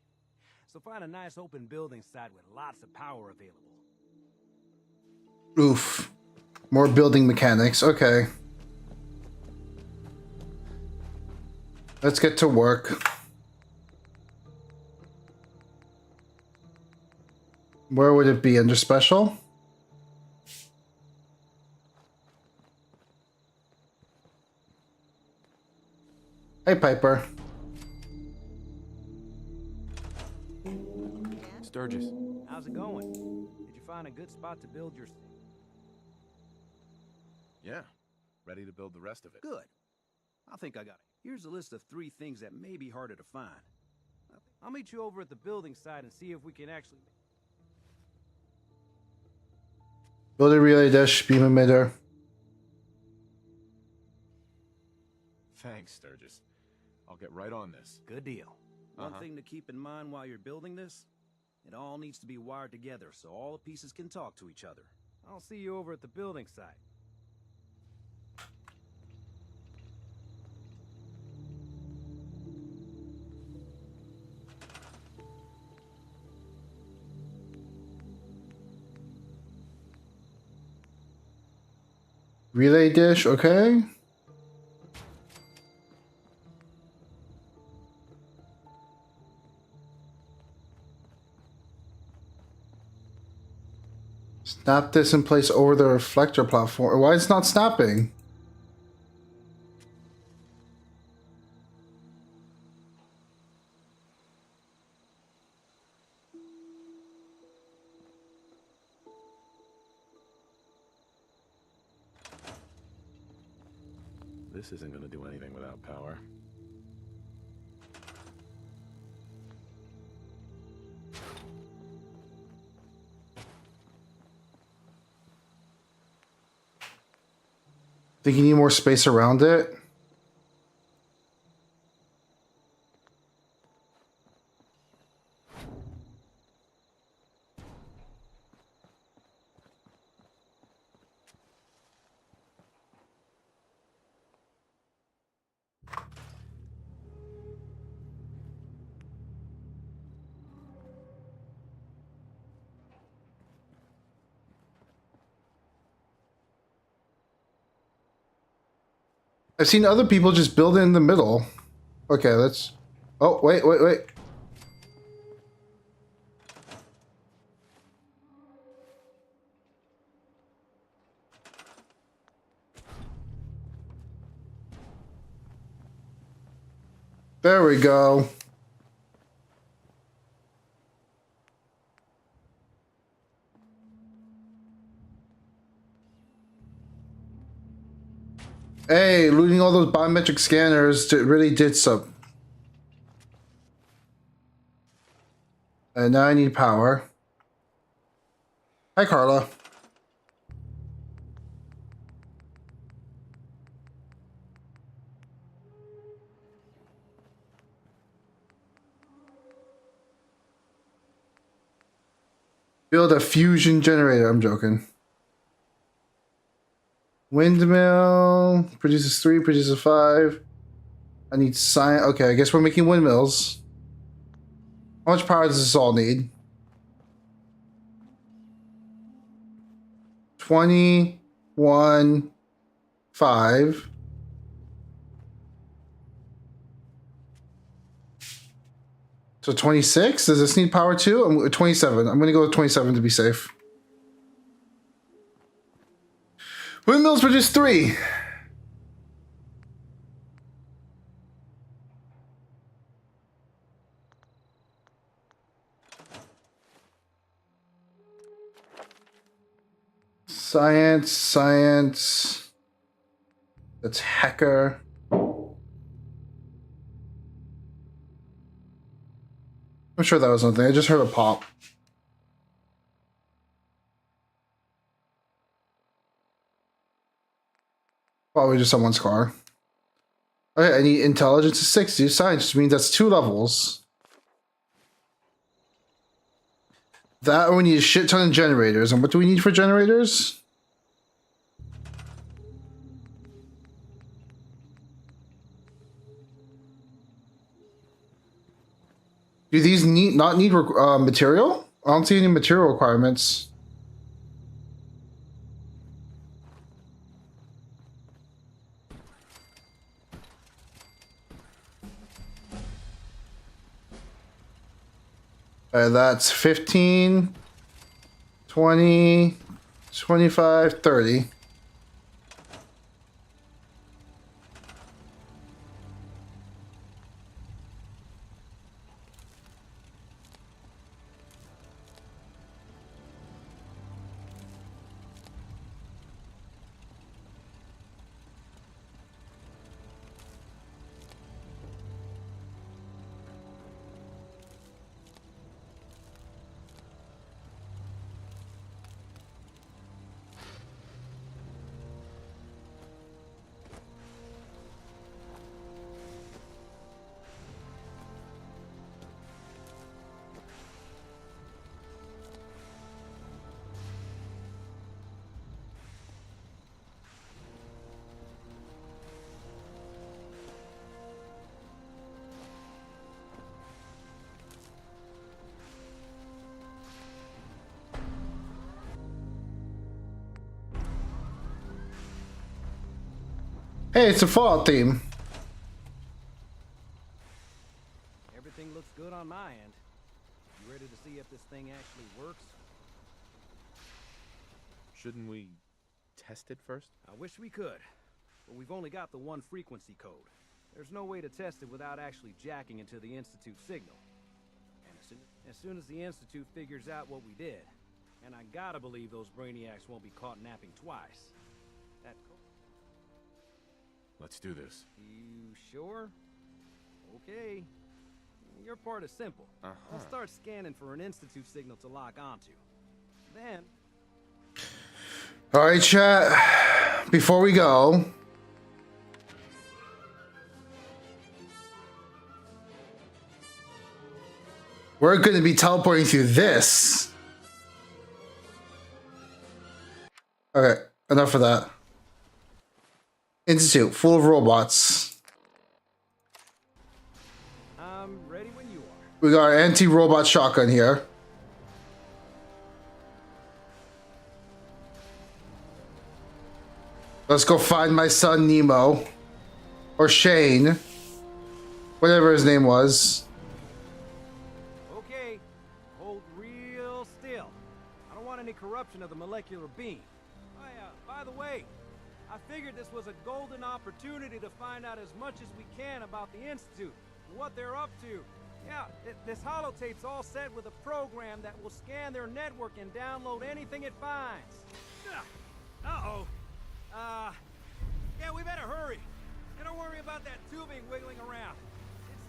So find a nice open building site with lots of power available. Oof. More building mechanics. Okay. Let's get to work. Where would it be? Under special? Hey, Piper. Sturgis. How's it going? Did you find a good spot to build your... Yeah. Ready to build the rest of it. Good. I think I got it. Here's a list of 3 things that may be harder to find. I'll meet you over at the building site and see if we can actually... Build a relay dish, beam emitter. Thanks, Sturgis. I'll get right on this. Good deal. One thing to keep in mind while you're building this It all needs to be wired together so all the pieces can talk to each other. I'll see you over at the building site. Relay dish, okay. Snap this in place over the reflector platform. Why is it not snapping? This isn't gonna do anything without power. Think you need more space around it? I've seen other people just build it in the middle. Okay, let's... Oh, wait. There we go. Hey, looting all those biometric scanners really did some. And now I need power. Hi, Carla. Build a fusion generator. I'm joking. Windmill produces 3, produces 5. I need science. Okay, I guess we're making windmills. How much power does this all need? 21, 5. So 26? Does this need power too? I'm 27. I'm going to go with 27 to be safe. Windmills produce 3. Science. That's hacker. I'm sure that was nothing. I just heard a pop. Probably just someone's car. Okay, I need intelligence is 60. Science just means that's 2 levels. That we need a shit ton of generators. And what do we need for generators? Do these not need material? I don't see any material requirements. That's 15, 20, 25, 30. Hey, it's a Fallout theme. Everything looks good on my end. You ready to see if this thing actually works? Shouldn't we test it first? I wish we could, but we've only got the one frequency code. There's no way to test it without actually jacking into the Institute signal. And as soon as the Institute figures out what we did, and I gotta believe those brainiacs won't be caught napping twice. Let's do this. You sure? Okay. Your part is simple. I'll start scanning for an Institute signal to lock onto. Then... Alright, chat. Before we go... we're going to be teleporting through this. Okay, enough of that. Institute, full of robots. I'm ready when you are. We got our anti-robot shotgun here. Let's go find my son Nemo. Or Shane. Whatever his name was. Okay, hold real still. I don't want any corruption of the molecular beam. By the way, I figured this was a golden opportunity to find out as much as we can about the Institute and what they're up to. Yeah, this holotape's all set with a program that will scan their network and download anything it finds. Uh-oh. Yeah, we better hurry. And don't worry about that tubing wiggling around. It's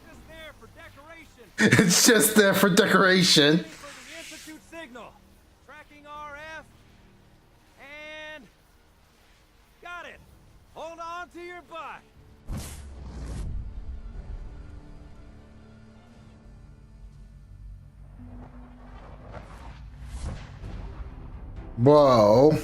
just there for decoration. It's just there for decoration. For the Institute signal. Tracking RF. And... got it. Hold on to your butt. Whoa.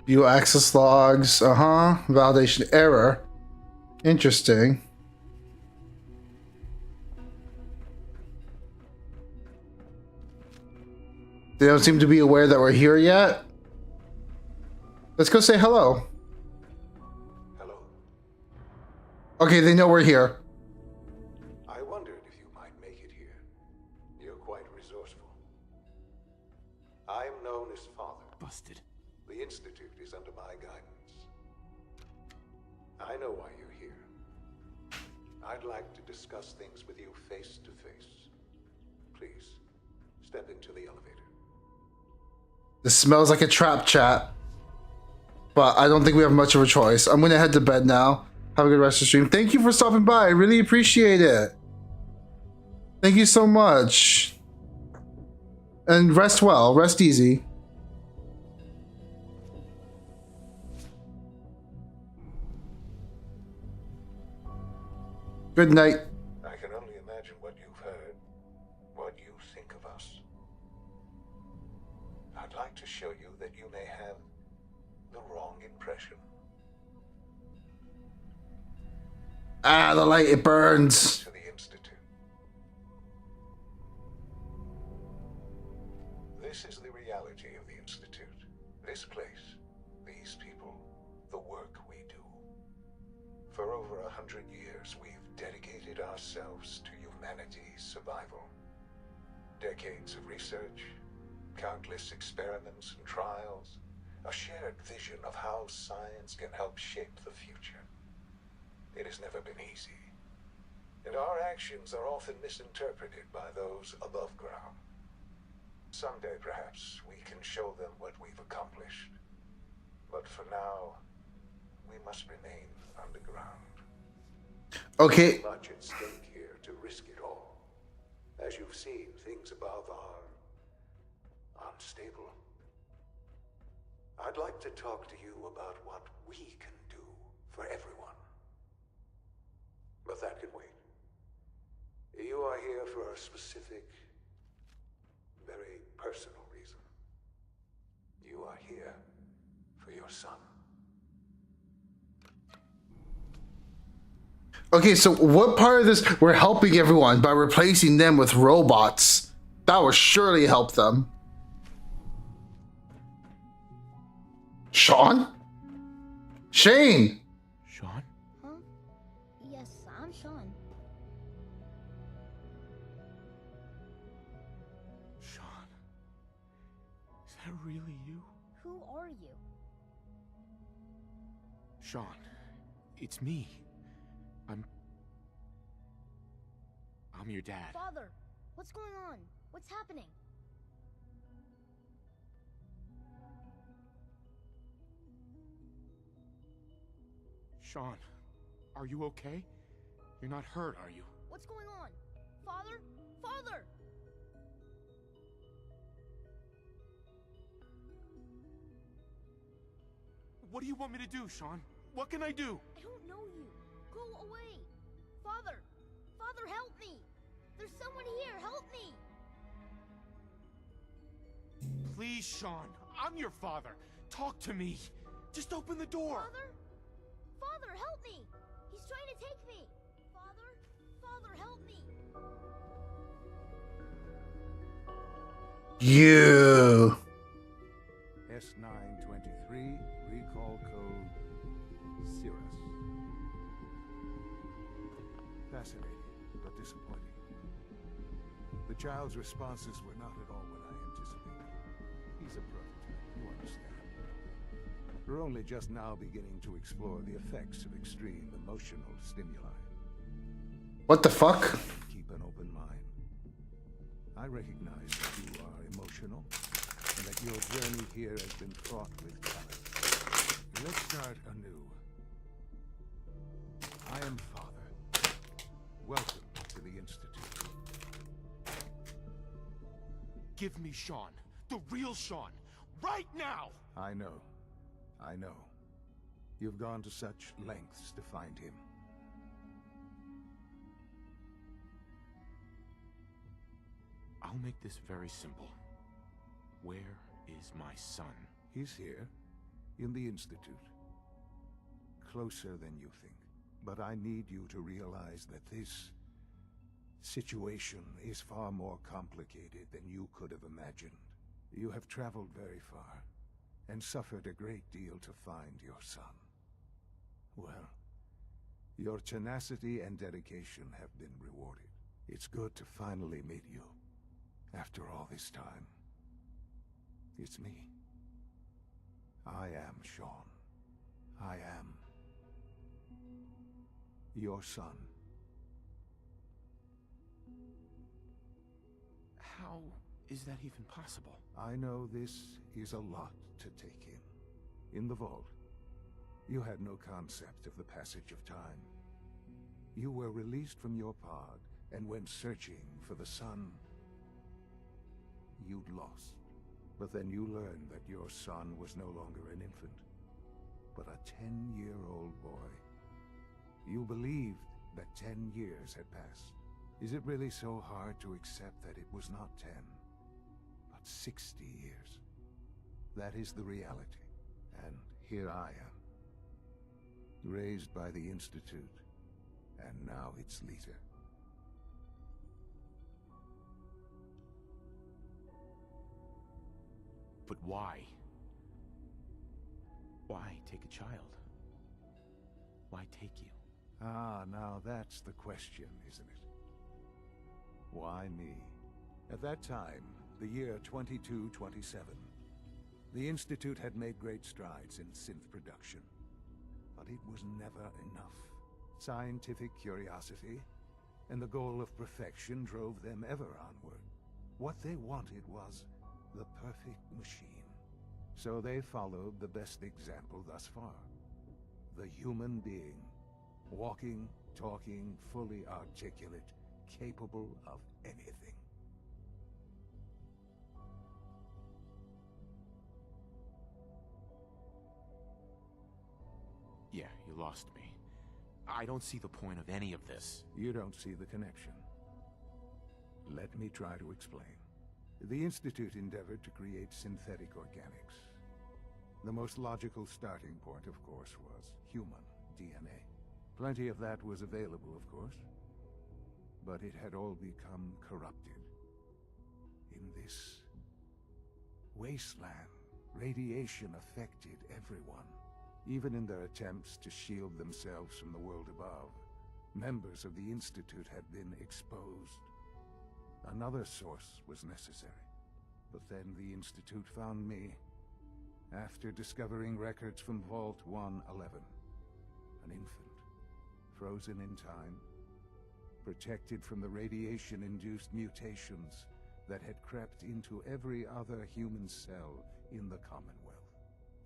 View access logs. Validation error. Interesting. They don't seem to be aware that we're here yet. Let's go say hello. Hello. Okay, they know we're here. I wondered if you might make it here. You're quite resourceful. I'm known as Father. Busted. The Institute is under my guidance. I know why you're here. I'd like to discuss things with you face to face. Please, step into the elevator. This smells like a trap, chat. But I don't think we have much of a choice. I'm gonna head to bed now. Have a good rest of the stream. Thank you for stopping by. I really appreciate it. Thank you so much. And rest well. Rest easy. Good night. I can only imagine what you've heard, what you think of us. I'd like to show you that you may have the wrong impression. Ah, the light, it burns. To the Institute. This is the reality of the Institute. This place, these people, the work we do. For over 100 years, we've dedicated ourselves to humanity's survival. Decades of research, countless experiments and trials, a shared vision of how science can help shape the future. It has never been easy, and our actions are often misinterpreted by those above ground. Someday, perhaps, we can show them what we've accomplished. But for now, we must remain underground. Okay. Much at stake here to risk it all. As you've seen, things above are unstable. I'd like to talk to you about what we can do for everyone. But that can wait. You are here for a specific, very personal reason. You are here for your son. Okay, so what part of this, we're helping everyone by replacing them with robots? That will surely help them. Sean? Shane! Sean? Huh? Yes, I'm Sean. Sean? Is that really you? Who are you? Sean, it's me. I'm your dad. Father, what's going on? What's happening? Sean, are you okay? You're not hurt, are you? What's going on? Father? Father! What do you want me to do, Sean? What can I do? I don't know you. Go away. Father! Father, help me! There's someone here. Help me! Please, Sean. I'm your father. Talk to me. Just open the door. Father? Father, help me! He's trying to take me! Father? Father, help me! You. S923, recall code Cirrus. Fascinating, but disappointing. The child's responses were not at all what I anticipated. He's a prototype, you understand. We're only just now beginning to explore the effects of extreme emotional stimuli. What the fuck? Keep an open mind. I recognize that you are emotional, and that your journey here has been fraught with challenge. Let's start anew. I am Father. Welcome to the Institute. Give me Sean. The real Sean. Right now! I know. I know. You've gone to such lengths to find him. I'll make this very simple. Where is my son? He's here, in the Institute. Closer than you think. But I need you to realize that this situation is far more complicated than you could have imagined. You have traveled very far, and suffered a great deal to find your son. Well, your tenacity and dedication have been rewarded. It's good to finally meet you, after all this time. It's me. I am Sean. I am your son. How is that even possible? I know this is a lot to take in. In the vault, you had no concept of the passage of time. You were released from your pod and went searching for the son you'd lost. But then you learned that your son was no longer an infant, but a 10-year-old boy. You believed that 10 years had passed. Is it really so hard to accept that it was not 10, but 60 years? That is the reality. And here I am, raised by the Institute, and now its leader. But why? Why take a child? Why take you? Ah, now that's the question, isn't it? Why me? At that time, the year 2227, the Institute had made great strides in synth production. But it was never enough. Scientific curiosity and the goal of perfection drove them ever onward. What they wanted was the perfect machine. So they followed the best example thus far. The human being. Walking, talking, fully articulate, capable of anything. Yeah, you lost me. I don't see the point of any of this. You don't see the connection. Let me try to explain. The Institute endeavored to create synthetic organics. The most logical starting point, of course, was human DNA. Plenty of that was available, of course. But it had all become corrupted. In this wasteland, radiation affected everyone. Even in their attempts to shield themselves from the world above, members of the Institute had been exposed. Another source was necessary. But then the Institute found me, after discovering records from Vault 111. An infant, frozen in time, protected from the radiation-induced mutations that had crept into every other human cell in the Commonwealth.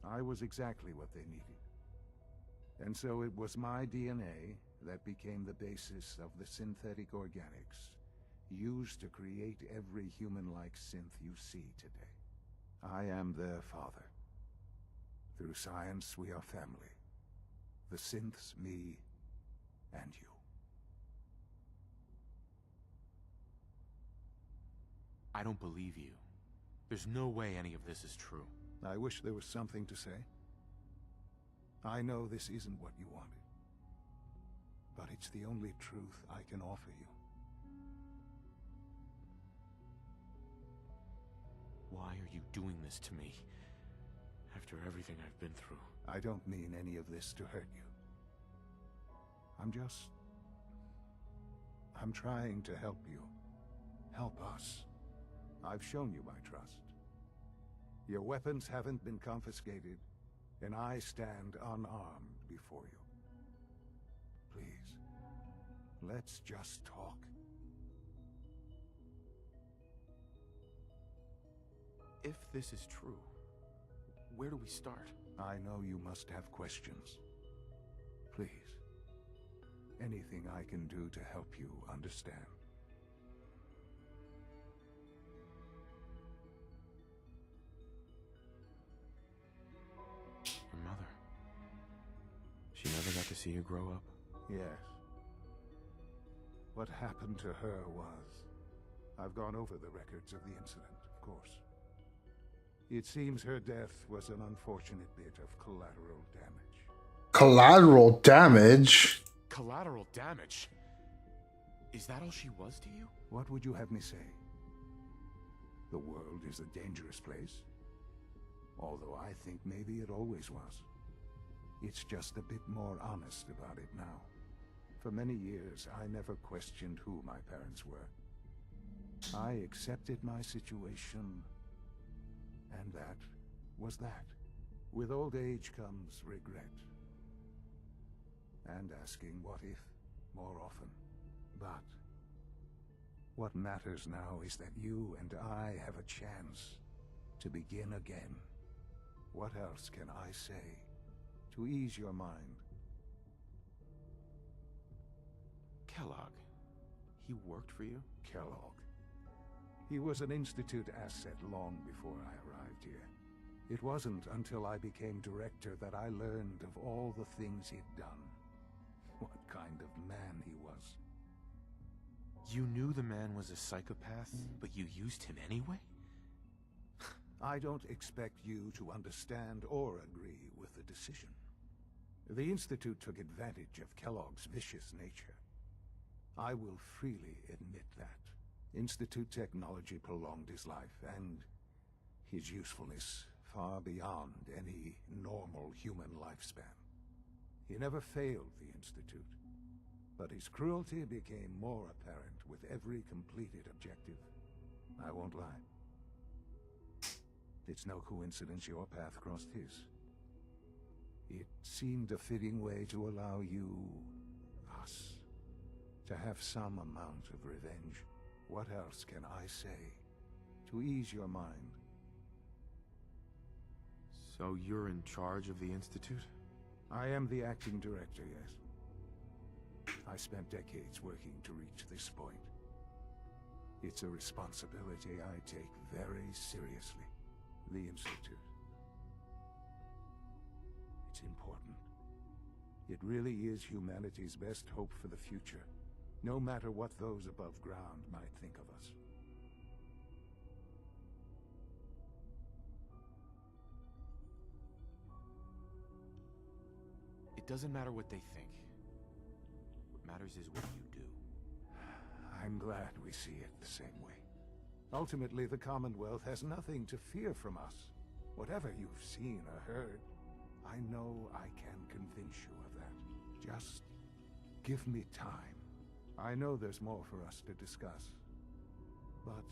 I was exactly what they needed. And so it was my DNA that became the basis of the synthetic organics used to create every human-like synth you see today. I am their father. Through science, we are family. The synths, me, and you. I don't believe you. There's no way any of this is true. I wish there was something to say. I know this isn't what you wanted. But it's the only truth I can offer you. Why are you doing this to me? After everything I've been through. I don't mean any of this to hurt you. I'm trying to help you. Help us. I've shown you my trust. Your weapons haven't been confiscated, and I stand unarmed before you. Please, let's just talk. If this is true, where do we start? I know you must have questions. Please, anything I can do to help you understand. Your mother. She never got to see you grow up? Yes. What happened to her was... I've gone over the records of the incident, of course. It seems her death was an unfortunate bit of collateral damage. Collateral damage? Collateral damage? Is that all she was to you? What would you have me say? The world is a dangerous place. Although I think maybe it always was. It's just a bit more honest about it now. For many years, I never questioned who my parents were. I accepted my situation, and that was that. With old age comes regret. And asking what if more often. But what matters now is that you and I have a chance to begin again. What else can I say to ease your mind? Kellogg. He worked for you? Kellogg. He was an Institute asset long before I arrived here. It wasn't until I became director that I learned of all the things he'd done. What kind of man he was. You knew the man was a psychopath, but you used him anyway? I don't expect you to understand or agree with the decision. The Institute took advantage of Kellogg's vicious nature. I will freely admit that. Institute technology prolonged his life, and his usefulness far beyond any normal human lifespan. He never failed the Institute, but his cruelty became more apparent with every completed objective. I won't lie. It's no coincidence your path crossed his. It seemed a fitting way to allow you, us, to have some amount of revenge. What else can I say to ease your mind? So you're in charge of the Institute? I am the acting director, yes. I spent decades working to reach this point. It's a responsibility I take very seriously. The Institute. It's important. It really is humanity's best hope for the future, no matter what those above ground might think of us. It doesn't matter what they think. What matters is what you do. I'm glad we see it the same way. Ultimately, the Commonwealth has nothing to fear from us. Whatever you've seen or heard, I know I can convince you of that. Just give me time. I know there's more for us to discuss. But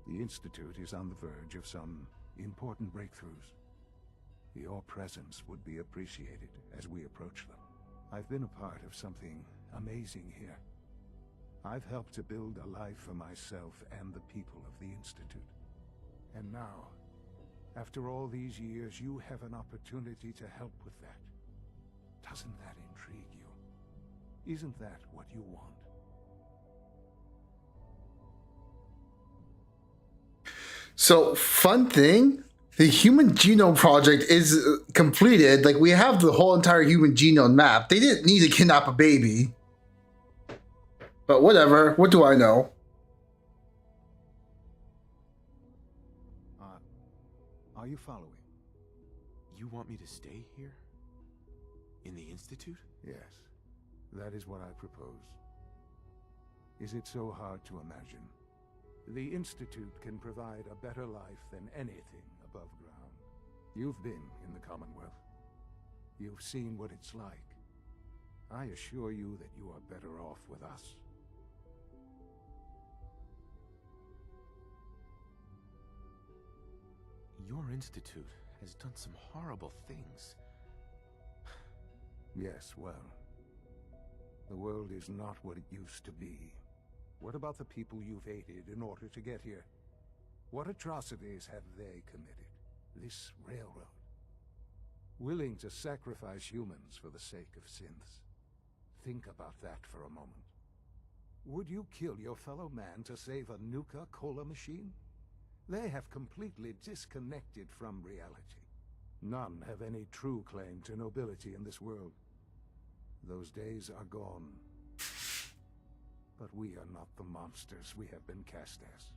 the Institute is on the verge of some important breakthroughs. Your presence would be appreciated as we approach them. I've been a part of something amazing here. I've helped to build a life for myself and the people of the Institute. And now, after all these years, you have an opportunity to help with that. Doesn't that intrigue you? Isn't that what you want? So, fun thing, the Human Genome Project is completed. Like, we have the whole entire human genome map. They didn't need to kidnap a baby. But whatever, what do I know? Are you following? You want me to stay here? In the Institute? Yes, that is what I propose. Is it so hard to imagine? The Institute can provide a better life than anything above ground. You've been in the Commonwealth. You've seen what it's like. I assure you that you are better off with us. Your institute has done some horrible things. Yes, well, the world is not what it used to be. What about the people you've aided in order to get here? What atrocities have they committed? This railroad. Willing to sacrifice humans for the sake of synths. Think about that for a moment. Would you kill your fellow man to save a Nuka-Cola machine? They have completely disconnected from reality. None have any true claim to nobility in this world. Those days are gone. But we are not the monsters we have been cast as.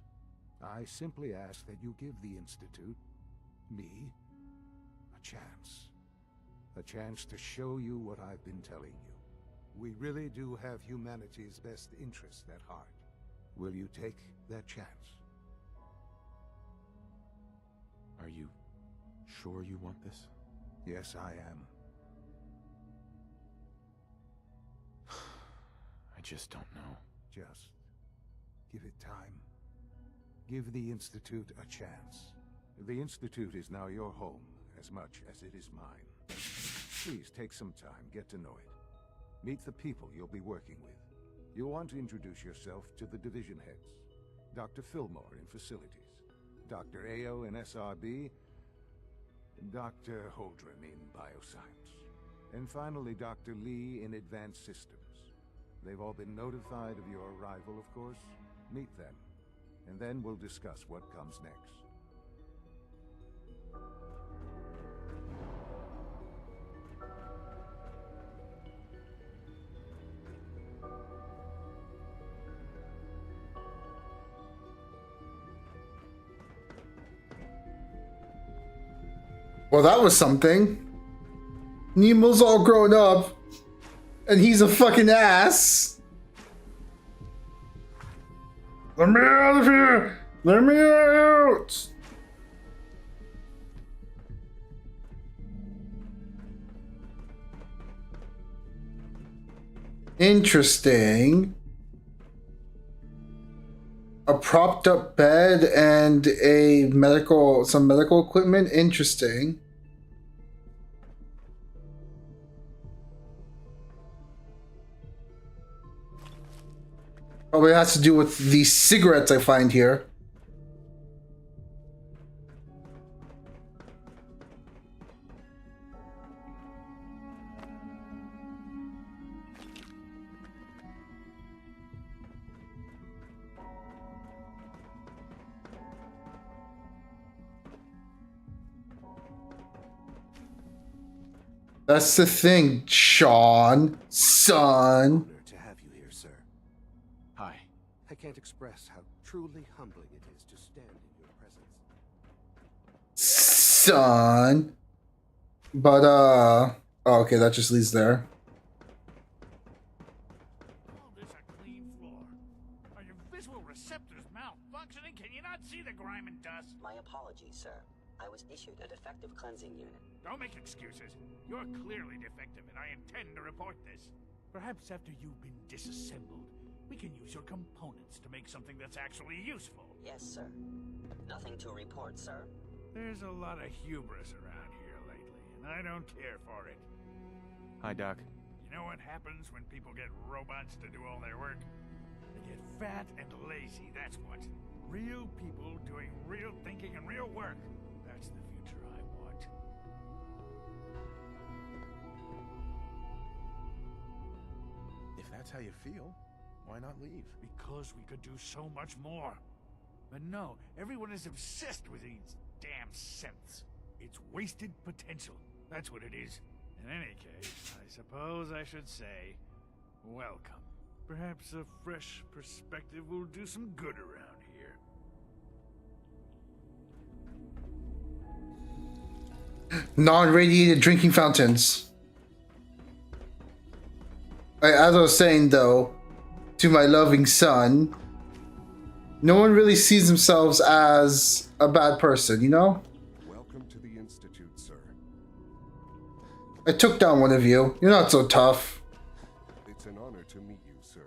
I simply ask that you give the Institute, me, a chance. A chance to show you what I've been telling you. We really do have humanity's best interest at heart. Will you take that chance? Are you sure you want this? Yes, I am. I just don't know. Just give it time. Give the Institute a chance. The Institute is now your home as much as it is mine. Please take some time, get to know it. Meet the people you'll be working with. You'll want to introduce yourself to the division heads. Dr. Fillmore in facilities, Dr. Ayo in SRB, Dr. Holdren in bioscience, and finally Dr. Lee in advanced systems. They've all been notified of your arrival, of course. Meet them, and then we'll discuss what comes next. Well, that was something. Nemo's all grown up, and he's a fucking ass. Let me out of here! Let me out! Interesting. A propped up bed and some medical equipment. Interesting. Probably has to do with the cigarettes I find here. That's the thing, Sean, son. Honor to have you here, sir. Hi. I can't express how truly humbling it is to stand in your presence. Son. But, oh, okay, that just leads there. Call this a clean floor. Are your visual receptors malfunctioning? Can you not see the grime and dust? My apologies, sir. I was issued a defective cleansing unit. Don't make excuses. You're clearly defective, and I intend to report this. Perhaps after you've been disassembled, we can use your components to make something that's actually useful. Yes, sir. Nothing to report, sir. There's a lot of hubris around here lately, and I don't care for it. Hi, Doc. You know what happens when people get robots to do all their work? They get fat and lazy, that's what. Real people doing real thinking and real work. That's the future I want. If that's how you feel, why not leave? Because we could do so much more. But no, everyone is obsessed with these damn synths. It's wasted potential. That's what it is. In any case, I suppose I should say, welcome. Perhaps a fresh perspective will do some good around here. Non-radiated drinking fountains. As I was saying, though, to my loving son, no one really sees themselves as a bad person, you know? Welcome to the Institute, sir. I took down one of you. You're not so tough. It's an honor to meet you, sir.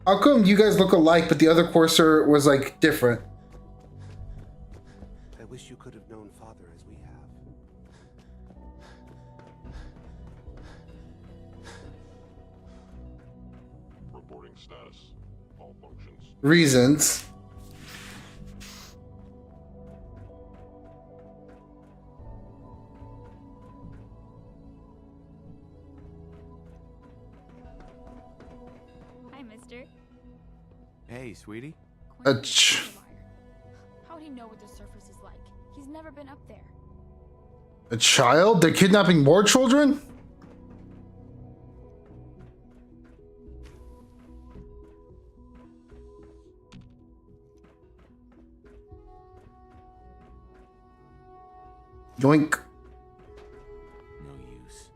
How come you guys look alike, but the other Courser was, like, different? I wish you could have known Father as we have. Reporting status. All functions. Reasons. Hi, mister. Hey, sweetie. How'd he know what the surface is like? He's never been up there. A child? They're kidnapping more children? Yoink. No use.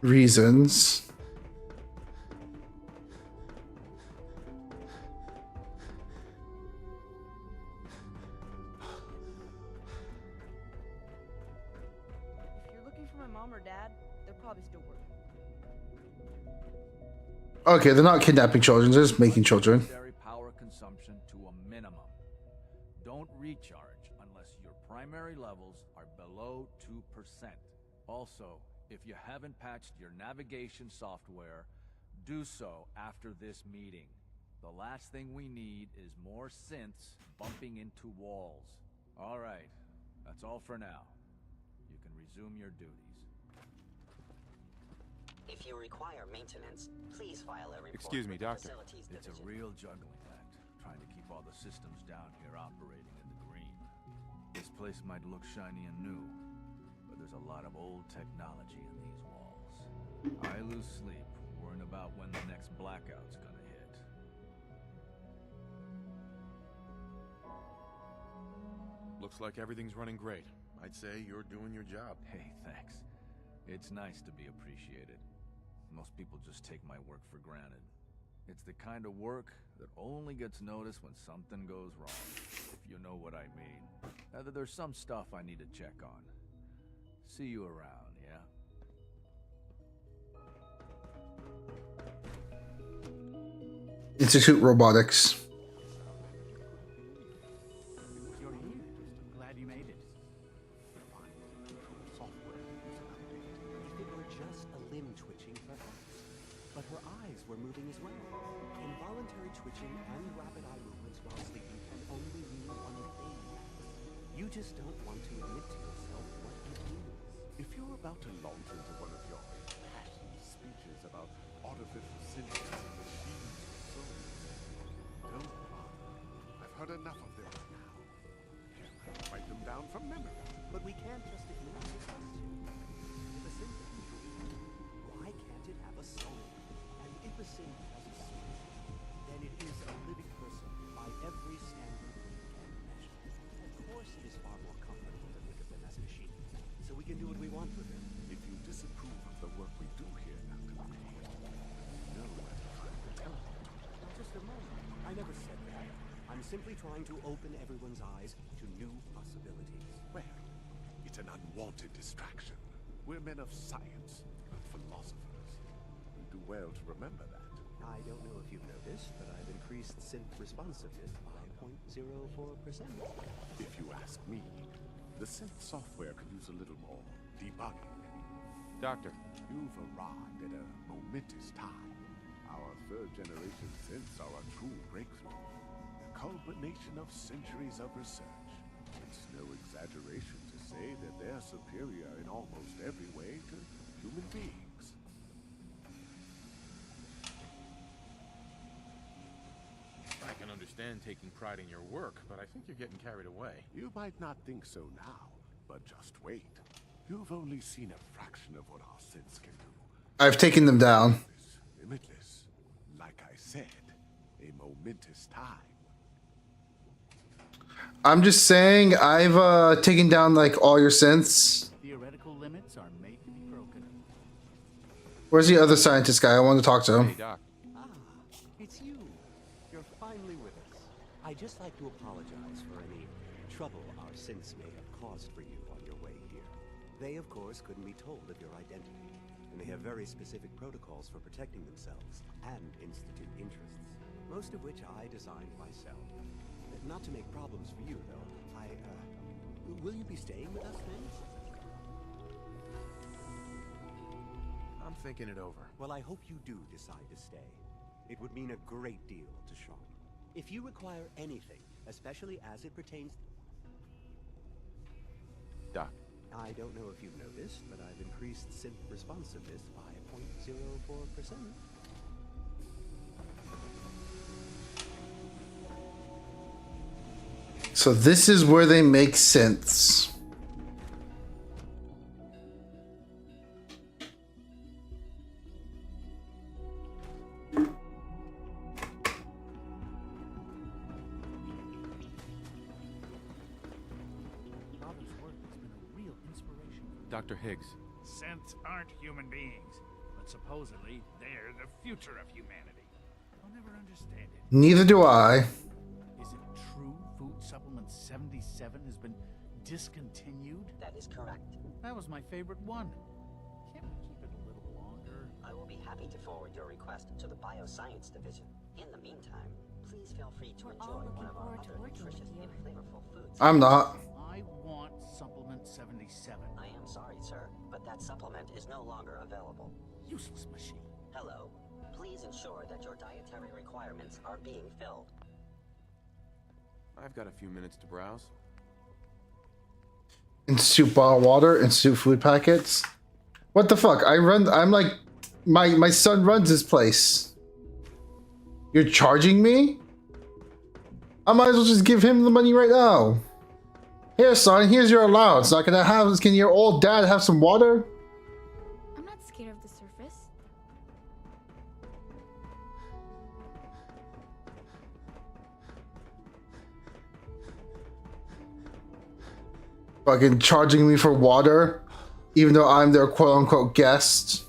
Reasons. If you're looking for my mom or dad, they're probably still working. Okay, they're not kidnapping children, they're just making children. Necessary power consumption to a minimum. Don't recharge unless your primary levels are below 2%. Also, if you haven't patched your navigation software, do so after this meeting. The last thing we need is more synths bumping into walls. All right, that's all for now. You can resume your duties. If you require maintenance, please file a report. Excuse me, with the Doctor. Facilities It's a Division. real juggling act, trying to keep all the systems down here operating in the green. This place might look shiny and new, but there's a lot of old technology in these walls. I lose sleep worrying about when the next blackout's gonna hit. Looks like everything's running great. I'd say you're doing your job. Hey, thanks. It's nice to be appreciated. Most people just take my work for granted. It's the kind of work that only gets noticed when something goes wrong, if you know what I mean. There's some stuff I need to check on. See you around, yeah? Institute Robotics. You're here. Glad you made it. Software was updated. If it were just a limb twitching, perhaps. But her eyes were moving as well. Involuntary twitching and rapid eye movements while sleeping can only mean one thing. You just don't want to admit to yourself what it is. If you're about to launch into one of your impassioned speeches about artificial synthesis and the demons of souls, don't bother. I've heard enough of them by now. Can't write them down from memory. But we can't just ignore this question. If a synth is breathing, why can't it have a soul? And if a synth has a soul, then it is a living person by every standard we can measure. Of course it is far more comfortable to think of them as machines, so we can do what we want with them. If you disapprove of the work we do here, Dr. May, you know where to find the teleport. Now, just a moment. I never said that. I'm simply trying to open everyone's eyes to new possibilities. Well, it's an unwanted distraction. We're men of science, not philosophers. You do well to remember that. I don't know if you've noticed, but I've increased synth responsiveness by 0.04%. If you ask me, the synth software could use a little more debugging. Doctor. You've arrived at a momentous time. Our third-generation synths are a true breakthrough. The culmination of centuries of research. It's no exaggeration to say that they're superior in almost every way to human beings. I can understand taking pride in your work, but I think you're getting carried away. You might not think so now, but just wait. You've only seen a fraction of what our synths can do. I've taken them down. Limitless. Like I said, a momentous time. I'm just saying, I've taken down like all your synths. Theoretical limits are made to be broken. Where's the other scientist guy? I want to talk to him. Hey, Doc. Ah, it's you. You're finally with us. I'd just like to apologize for any trouble our synths may have caused for you on your way here. They, of course, couldn't be told of your identity, and they have very specific protocols for protecting themselves and Institute interests, most of which I designed myself. Not to make problems for you, though, will you be staying with us then? I'm thinking it over. Well, I hope you do decide to stay. It would mean a great deal to Sean. If you require anything, especially as it pertains... Doc. I don't know if you've noticed, but I've increased synth responsiveness by 0.04%. So this is where they make synths. Dr. Higgs. Synths aren't human beings, but supposedly they're the future of humanity. I'll never understand it. Neither do I. Is it true Food Supplement 77 has been discontinued? That is correct. That was my favorite one. Can't we keep it a little longer? I will be happy to forward your request to the Bioscience Division. In the meantime, please feel free to enjoy one of our other nutritious and flavorful foods. I'm not. I want Supplement 77. I am sorry, sir, but that supplement is no longer available. Useless machine. Hello. Please ensure that your dietary requirements are being filled. I've got a few minutes to browse. Institute bottled water, Institute food packets. What the fuck? I'm like, my son runs this place. You're charging me? I might as well just give him the money right now. Here, son, here's your allowance. Not gonna have, can your old dad have some water? I'm not scared of the surface. Fucking charging me for water, even though I'm their quote-unquote guest.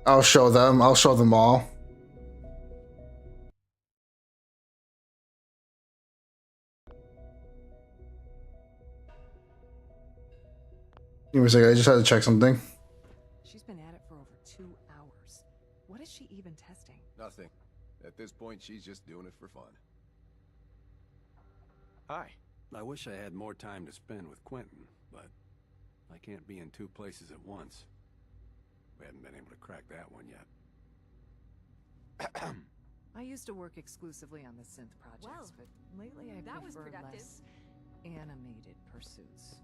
I'll show them. I'll show them all. Give me a second. I just had to check something. She's been at it for over 2 hours. What is she even testing? Nothing. At this point, she's just doing it for fun. Hi. I wish I had more time to spend with Quentin, but I can't be in 2 places at once. We haven't been able to crack that one yet. I used to work exclusively on the synth projects, but lately I that was prefer productive. less animated pursuits.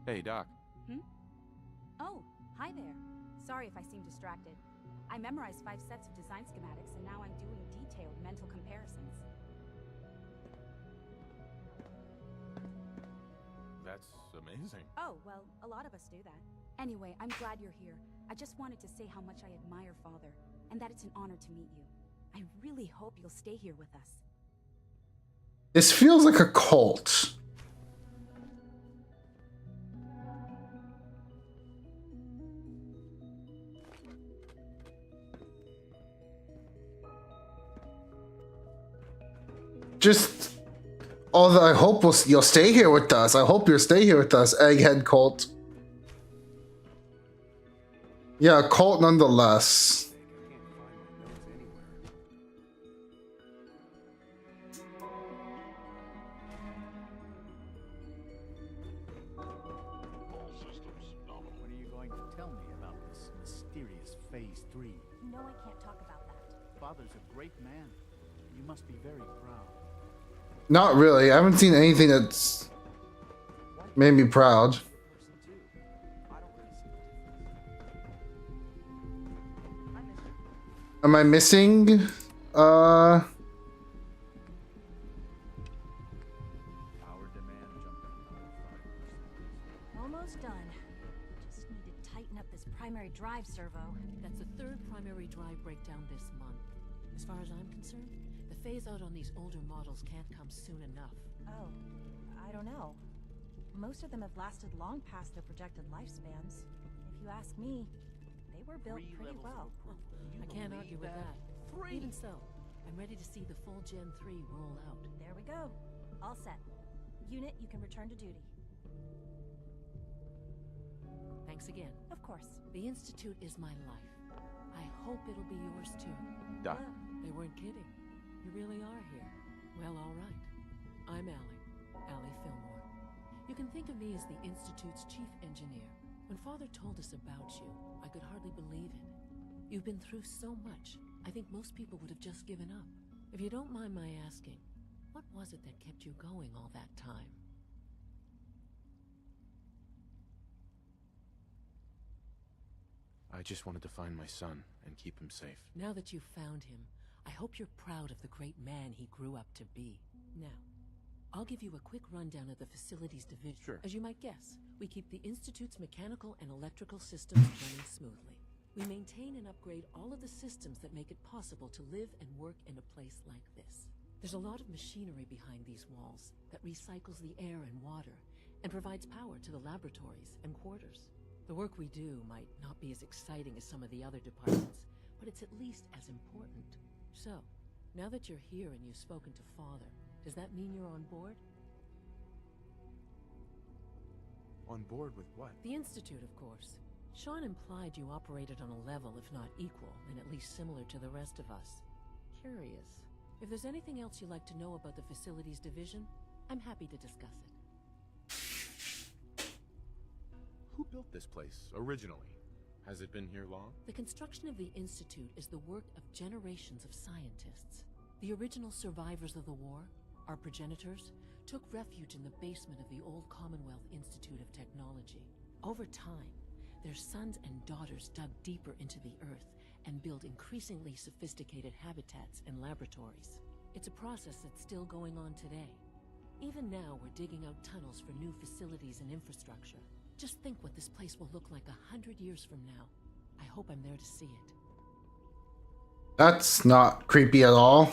Hey, Doc. Oh, hi there. Sorry if I seem distracted. I memorized 5 sets of design schematics, and now I'm doing detailed mental comparisons. That's amazing. Oh, well, a lot of us do that. Anyway, I'm glad you're here. I just wanted to say how much I admire Father, and that it's an honor to meet you. I really hope you'll stay here with us. This feels like a cult. Just, although I hope you'll stay here with us. I hope you'll stay here with us, Egghead Cult. Yeah, cult nonetheless. What are you going to tell me about this mysterious Phase 3? No, I can't talk about that. Father's a great man. You must be very proud. Not really. I haven't seen anything that's made me proud. Am I missing? Almost done. Just need to tighten up this primary drive servo. That's the 3rd primary drive breakdown this month. As far as I'm concerned, the phase out on these older models can't come soon enough. Oh, I don't know. Most of them have lasted long past their projected lifespans. If you ask me, they were built pretty well. I can't argue with that. Even so, I'm ready to see the full Gen 3 roll out. There we go. All set. Unit, you can return to duty. Thanks again. Of course. The Institute is my life. I hope it'll be yours too. Doc. They weren't kidding. You really are here. Well, all right. I'm Allie Fillmore. You can think of me as the Institute's chief engineer. When Father told us about you, I could hardly believe it. You've been through so much, I think most people would have just given up. If you don't mind my asking, what was it that kept you going all that time? I just wanted to find my son and keep him safe. Now that you've found him, I hope you're proud of the great man he grew up to be. Now, I'll give you a quick rundown of the facilities division. Sure. As you might guess, we keep the Institute's mechanical and electrical systems running smoothly. We maintain and upgrade all of the systems that make it possible to live and work in a place like this. There's a lot of machinery behind these walls that recycles the air and water and provides power to the laboratories and quarters. The work we do might not be as exciting as some of the other departments, but it's at least as important. So, now that you're here and you've spoken to Father, does that mean you're on board? On board with what? The Institute, of course. Sean implied you operated on a level, if not equal, and at least similar to the rest of us. Curious. If there's anything else you'd like to know about the Facilities Division, I'm happy to discuss it. Who built this place, originally? Has it been here long? The construction of the Institute is the work of generations of scientists. The original survivors of the war, our progenitors, took refuge in the basement of the old Commonwealth Institute of Technology. Over time, their sons and daughters dug deeper into the earth and built increasingly sophisticated habitats and laboratories. It's a process that's still going on today. Even now, we're digging out tunnels for new facilities and infrastructure. Just think what this place will look like 100 years from now. I hope I'm there to see it. That's not creepy at all.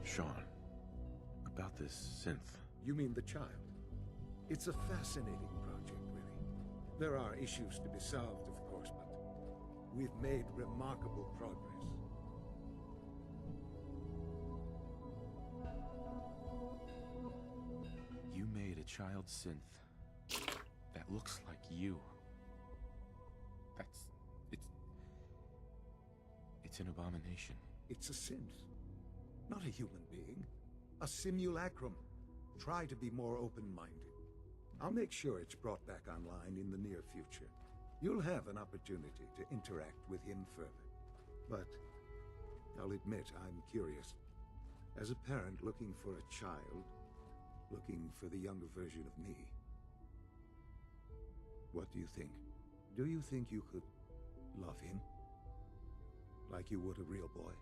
Sean, about this synth. You mean the child? It's a fascinating project, really. There are issues to be solved, of course, but we've made remarkable progress. You made a child synth that looks like you. It's an abomination. It's a synth, not a human being. A simulacrum. Try to be more open-minded. I'll make sure it's brought back online in the near future. You'll have an opportunity to interact with him further. But I'll admit I'm curious. As a parent looking for a child, looking for the younger version of me, what do you think? Do you think you could love him? Like you would a real boy?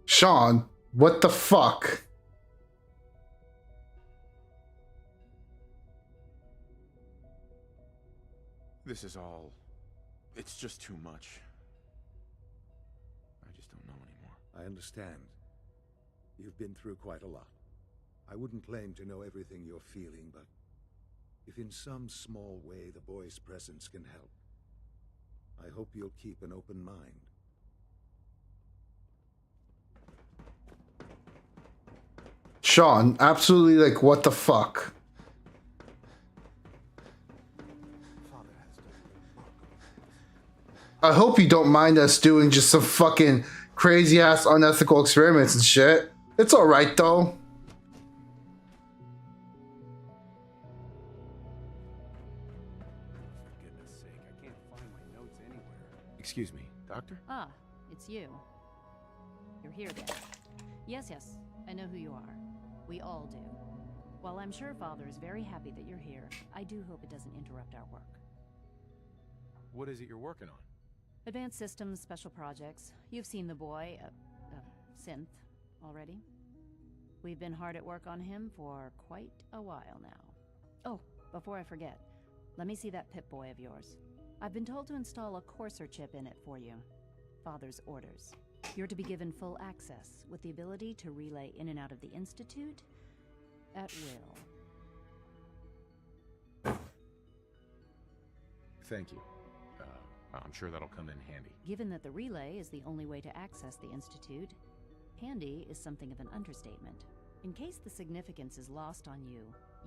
Sean, what the fuck? This is all... It's just too much. I just don't know anymore. I understand. You've been through quite a lot. I wouldn't claim to know everything you're feeling, but if in some small way the boy's presence can help, I hope you'll keep an open mind. Sean, absolutely, like, what the fuck? I hope you don't mind us doing just some fucking crazy ass unethical experiments and shit. It's alright though. For goodness sake, I can't find my notes anywhere. Excuse me, Doctor? Ah, it's you. You're here then. Yes, I know who you are. We all do. While I'm sure Father is very happy that you're here, I do hope it doesn't interrupt our work. What is it you're working on? Advanced Systems Special Projects. You've seen the boy, Synth, already. We've been hard at work on him for quite a while now. Oh, before I forget, let me see that Pip-Boy of yours. I've been told to install a Courser chip in it for you. Father's orders. You're to be given full access, with the ability to relay in and out of the Institute at will. Thank you. I'm sure that'll come in handy. Given that the relay is the only way to access the Institute, handy is something of an understatement. In case the significance is lost on you,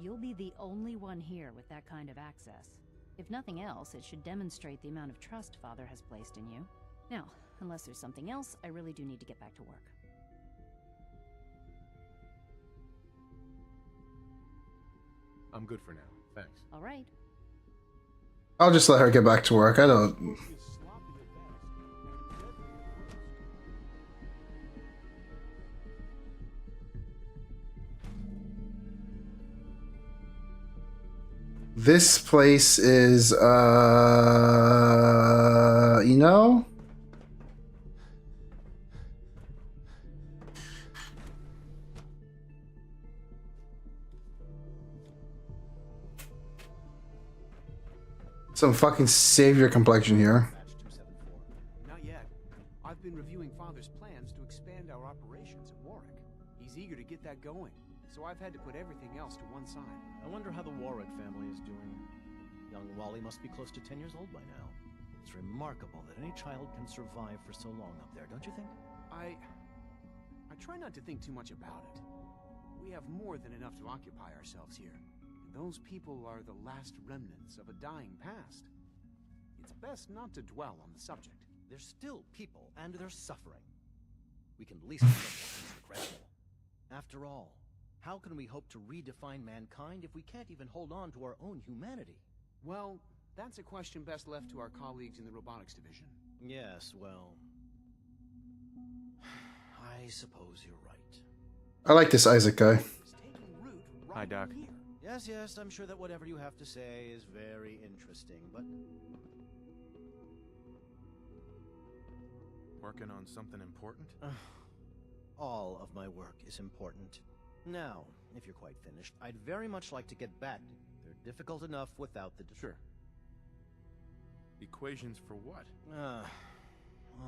you'll be the only one here with that kind of access. If nothing else, it should demonstrate the amount of trust Father has placed in you. Now, unless there's something else, I really do need to get back to work. I'm good for now. Thanks. All right. I'll just let her get back to work. I don't... This place is, you know? Some fucking savior complexion here. Not yet. I've been reviewing Father's plans to expand our operations at Warwick. He's eager to get that going, so I've had to put everything else to one side. I wonder how the Warwick family is doing. Young Wally must be close to 10 years old by now. It's remarkable that any child can survive for so long up there, don't you think? I try not to think too much about it. We have more than enough to occupy ourselves here. Those people are the last remnants of a dying past. It's best not to dwell on the subject. They're still people, and they're suffering. We can at least accept what's regrettable. After all, how can we hope to redefine mankind if we can't even hold on to our own humanity? Well, that's a question best left to our colleagues in the robotics division. Yes, well... I suppose you're right. I like this Isaac guy. Hi, Doc. Yes, I'm sure that whatever you have to say is very interesting, but... Working on something important? All of my work is important. Now, if you're quite finished, I'd very much like to get back. They're difficult enough without the... Sure. Equations for what?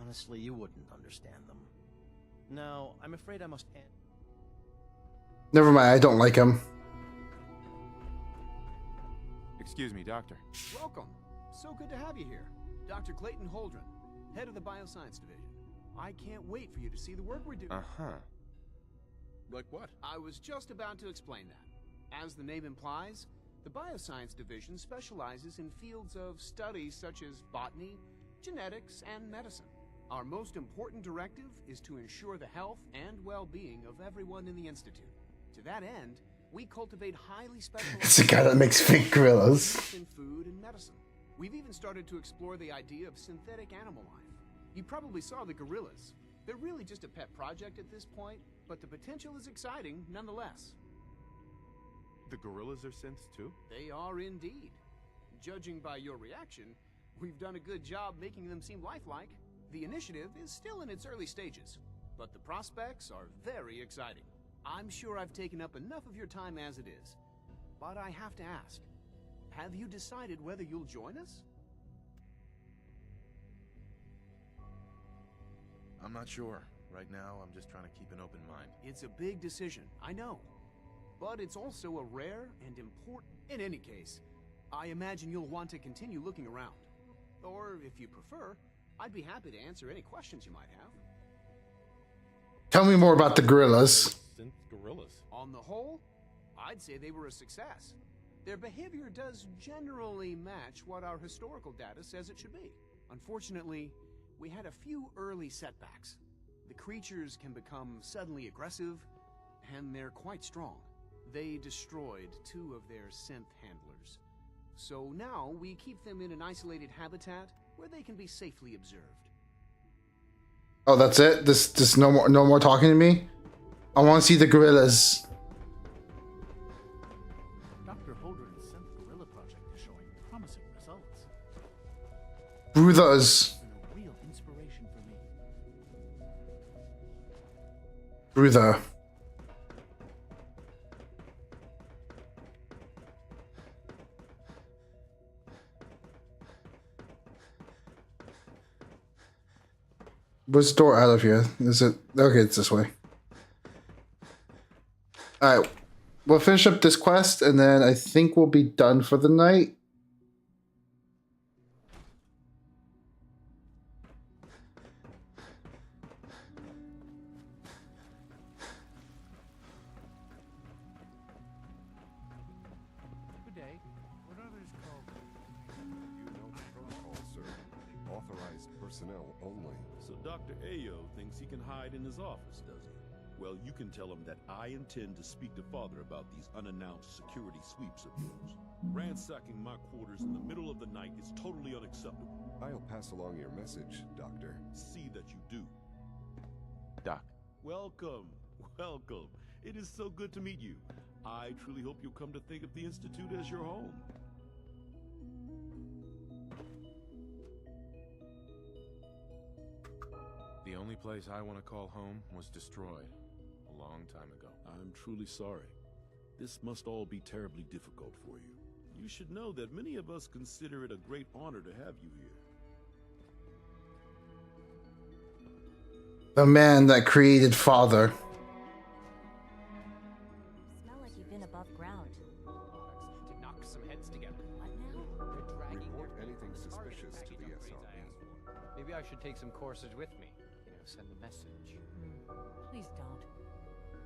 Honestly, you wouldn't understand them. Now, I'm afraid I must end... Never mind, I don't like him. Excuse me, Doctor. Welcome. So good to have you here. Dr. Clayton Holdren, head of the Bioscience Division. I can't wait for you to see the work we're doing. Uh-huh. Like what? I was just about to explain that. As the name implies, the Bioscience Division specializes in fields of studies such as botany, genetics, and medicine. Our most important directive is to ensure the health and well-being of everyone in the Institute. To that end, we cultivate highly specialized... It's the guy that makes fake gorillas. ...in food and medicine. We've even started to explore the idea of synthetic animal life. You probably saw the gorillas. They're really just a pet project at this point, but the potential is exciting nonetheless. The gorillas are synths too? They are indeed. Judging by your reaction, we've done a good job making them seem lifelike. The initiative is still in its early stages, but the prospects are very exciting. I'm sure I've taken up enough of your time as it is, but I have to ask, have you decided whether you'll join us? I'm not sure. Right now, I'm just trying to keep an open mind. It's a big decision, I know. But it's also a rare and important... In any case, I imagine you'll want to continue looking around. Or, if you prefer, I'd be happy to answer any questions you might have. Tell me more about the gorillas. Synth gorillas. On the whole, I'd say they were a success. Their behavior does generally match what our historical data says it should be. Unfortunately, we had a few early setbacks. The creatures can become suddenly aggressive, and they're quite strong. They destroyed 2 of their synth handlers. So now we keep them in an isolated habitat where they can be safely observed. Oh, that's it? This no more talking to me? I want to see the gorillas. Dr. Holdren's synth gorilla project is showing promising results. Brothers. A real inspiration for me. Brother. What's the door out of here? Is it okay? It's this way. All right, we'll finish up this quest, and then I think we'll be done for the night. Good day. What are these called? You know the protocol, sir. Authorized personnel only. So Dr. Ayo thinks he can hide in his office, does he? Well, you can tell him that I intend to speak to Father about these unannounced security sweeps of yours. Ransacking my quarters in the middle of the night is totally unacceptable. I'll pass along your message, Doctor. See that you do. Doc. Welcome. Welcome. It is so good to meet you. I truly hope you'll come to think of the Institute as your home. The only place I want to call home was destroyed a long time ago. I'm truly sorry. This must all be terribly difficult for you. You should know that many of us consider it a great honor to have you here. The man that created Father. Smell like you've been above ground. To knock some heads together. What now? They're dragging Report their anything target suspicious to package the upgrades SRB. I asked for. Maybe I should take some courses with me. You know, send a message. Please don't.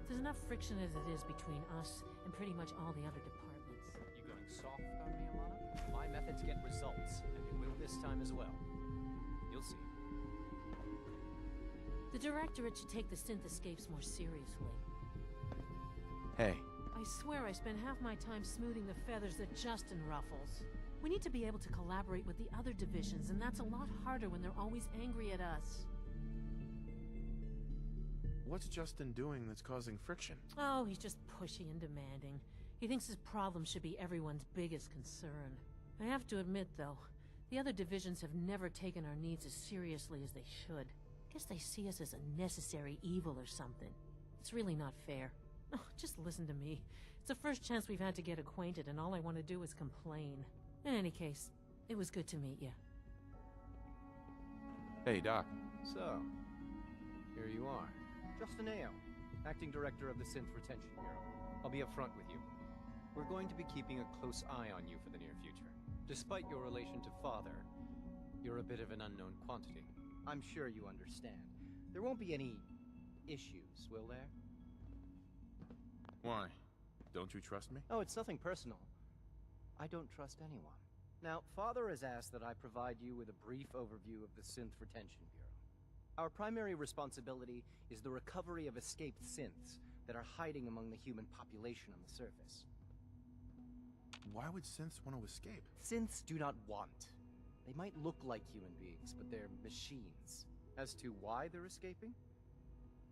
There's enough friction as it is between us and pretty much all the other departments. You going soft on me, Alana? My methods get results, and they will this time as well. You'll see. The Directorate should take the synth escapes more seriously. Hey. I swear I spend half my time smoothing the feathers that Justin ruffles. We need to be able to collaborate with the other divisions, and that's a lot harder when they're always angry at us. What's Justin doing that's causing friction? Oh, he's just pushy and demanding. He thinks his problem should be everyone's biggest concern. I have to admit, though, the other divisions have never taken our needs as seriously as they should. Guess they see us as a necessary evil or something. It's really not fair. Oh, just listen to me. It's the first chance we've had to get acquainted, and all I want to do is complain. In any case, it was good to meet you. Hey, Doc. So, here you are. Justin Ayo, Acting Director of the Synth Retention Bureau. I'll be upfront with you. We're going to be keeping a close eye on you for the near future. Despite your relation to Father, you're a bit of an unknown quantity. I'm sure you understand. There won't be any issues, will there? Why? Don't you trust me? Oh, it's nothing personal. I don't trust anyone. Now, Father has asked that I provide you with a brief overview of the Synth Retention Bureau. Our primary responsibility is the recovery of escaped synths that are hiding among the human population on the surface. Why would synths want to escape? Synths do not want. They might look like human beings, but they're machines. As to why they're escaping?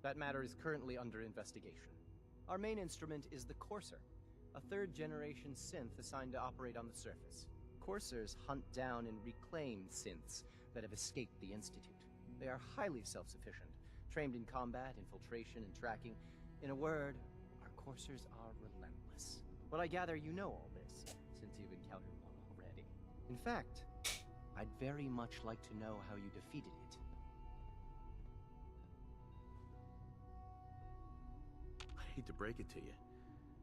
That matter is currently under investigation. Our main instrument is the Courser, a third-generation synth assigned to operate on the surface. Coursers hunt down and reclaim synths that have escaped the Institute. They are highly self-sufficient, trained in combat, infiltration, and tracking. In a word, our Coursers are relentless. But I gather you know all this, since you've encountered one already. In fact, I'd very much like to know how you defeated it. I hate to break it to you,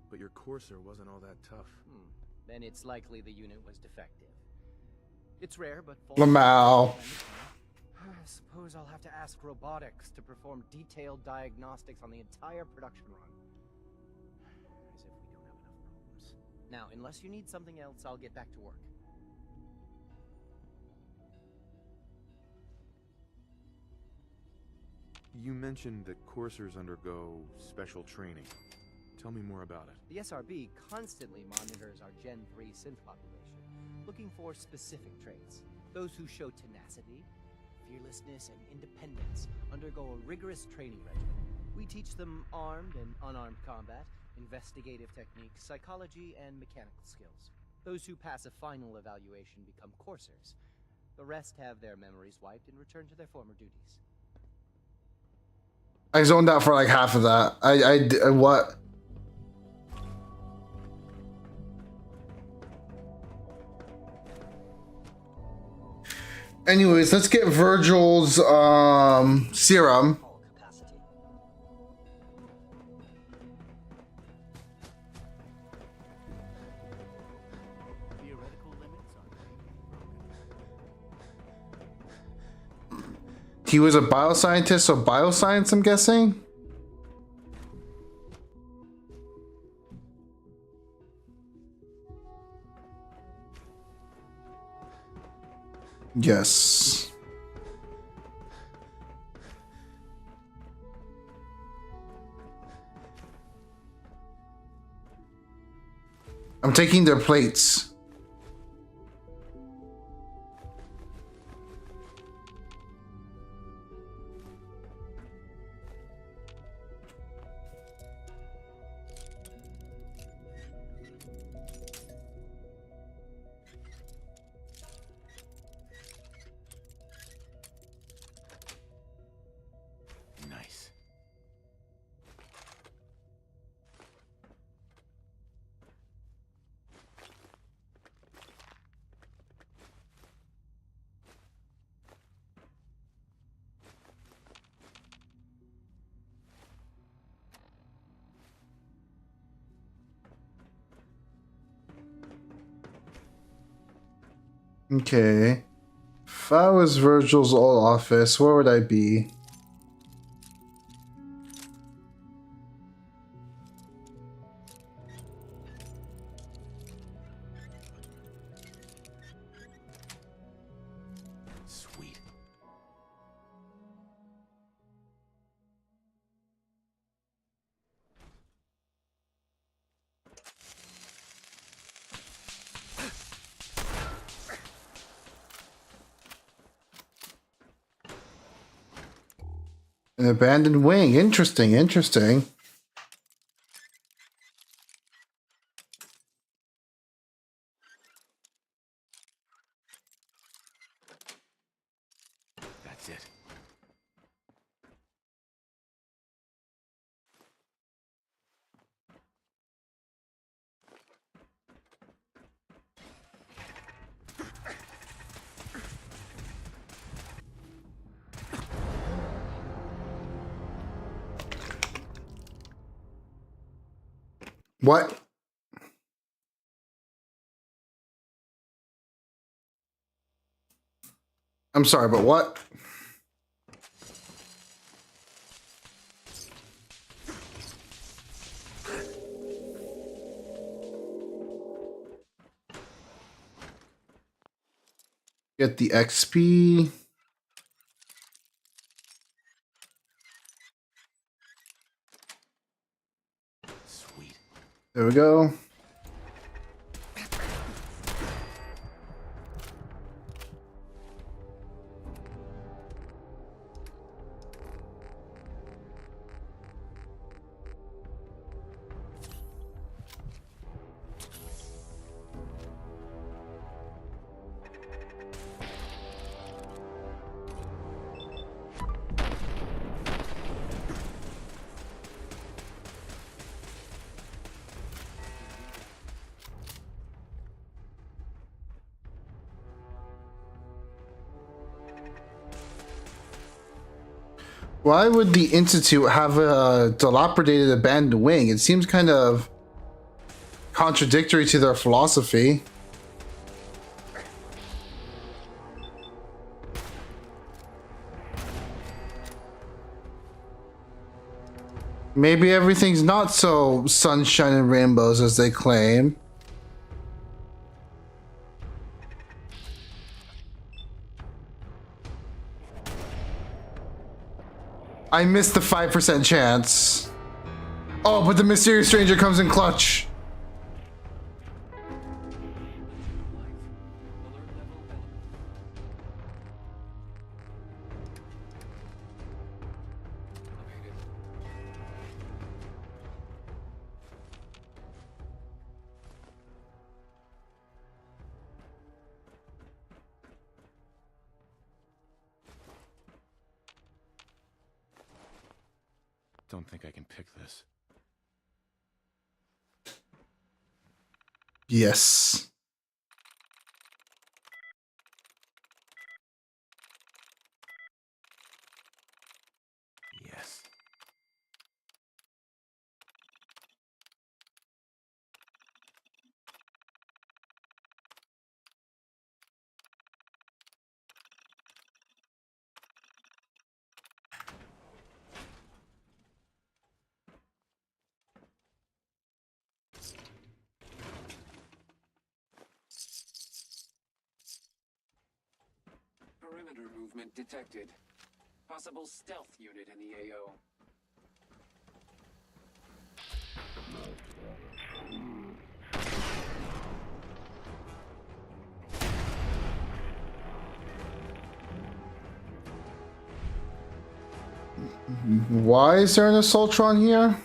but your Courser wasn't all that tough. Then it's likely the unit was defective. It's rare, but... Lamau. I suppose I'll have to ask robotics to perform detailed diagnostics on the entire production run. As if we don't have enough problems. Now, unless you need something else, I'll get back to work. You mentioned that coursers undergo special training. Tell me more about it. The SRB constantly monitors our Gen 3 synth population, looking for specific traits. Those who show tenacity, fearlessness, and independence undergo a rigorous training regimen. We teach them armed and unarmed combat, investigative techniques, psychology, and mechanical skills. Those who pass a final evaluation become coursers. The rest have their memories wiped and return to their former duties. I zoned out for like half of that. What? Anyways, let's get Virgil's serum. He was a bioscientist, so bioscience, I'm guessing? Yes. I'm taking their plates. Nice. Okay. If I was Virgil's old office, where would I be? Sweet. An abandoned wing. Interesting, interesting. That's it. What? I'm sorry, but what? Get the XP. Sweet. There we go. Why would the Institute have a dilapidated abandoned wing? It seems kind of contradictory to their philosophy. Maybe everything's not so sunshine and rainbows as they claim. I missed the 5% chance. Oh, but the mysterious stranger comes in clutch. Don't think I can pick this. Yes. Yes. Perimeter movement detected. Possible stealth unit in the AO. Why is there an Assaultron here?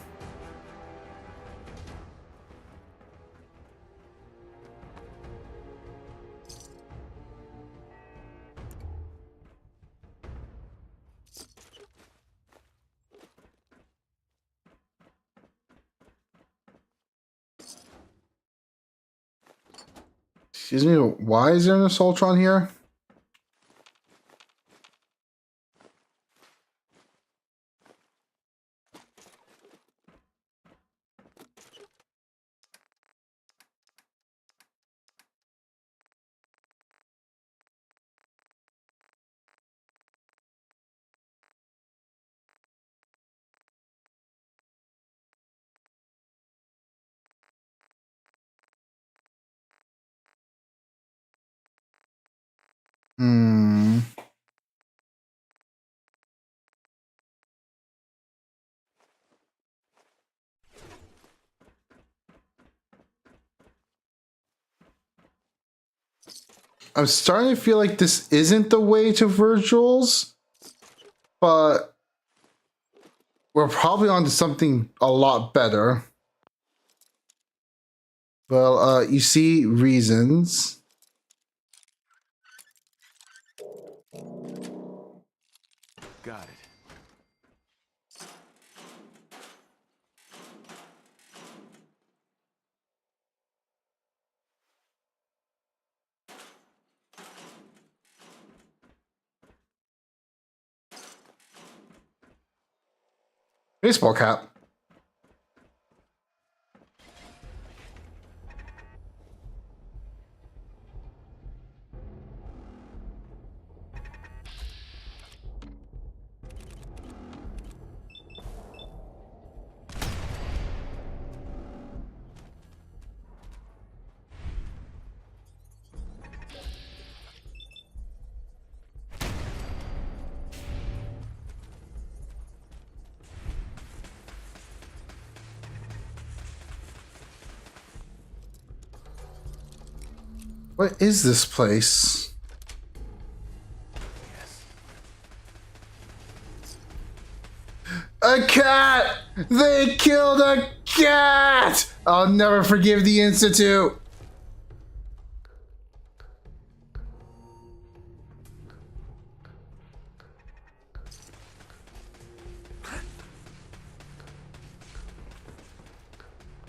Excuse me, why is there an Assaultron here? Hmm. I'm starting to feel like this isn't the way to Virgil's, but we're probably onto something a lot better. Well, you see reasons. Got it. Baseball cap. What is this place? A cat! They killed a cat! I'll never forgive the Institute.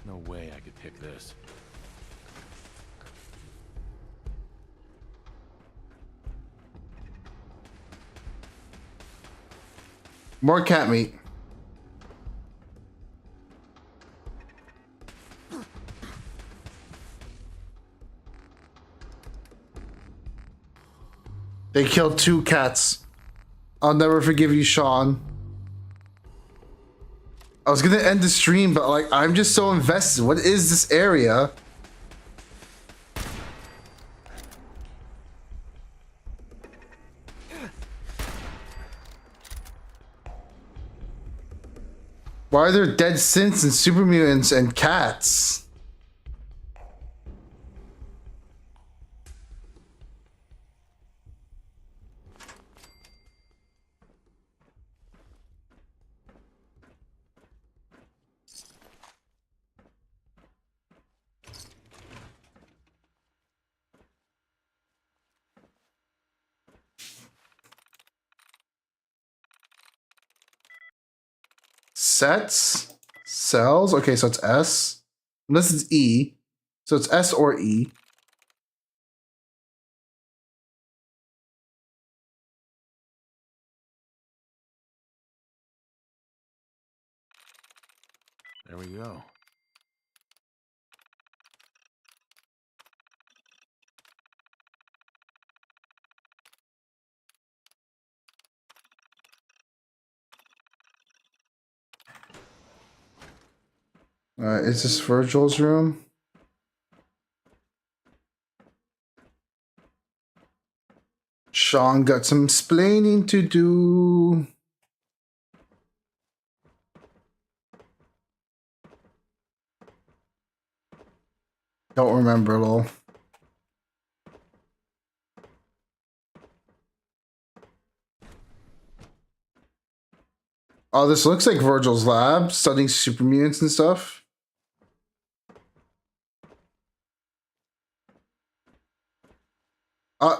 No way I could pick this. More cat meat. They killed 2 cats. I'll never forgive you, Sean. I was gonna end the stream, but like, I'm just so invested. What is this area? Why are there dead synths and super mutants and cats? Sets? Cells? Okay, so it's S. Unless it's E. So it's S or E. There we go. Is this Virgil's room? Sean got some explaining to do. Don't remember, lol. Oh, this looks like Virgil's lab, studying super mutants and stuff.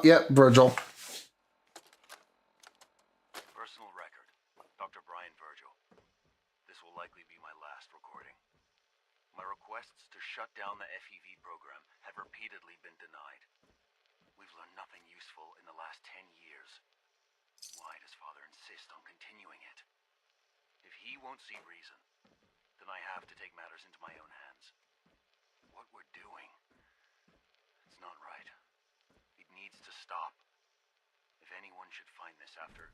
Yeah, Virgil. Personal record. Dr. Brian Virgil. This will likely be my last recording. My requests to shut down the FEV program have repeatedly been denied. We've learned nothing useful in the last 10 years. Why does Father insist on continuing it? If he won't see reason, then I have to take matters into my own hands. What we're doing, it's not right. It needs to stop. If anyone should find this after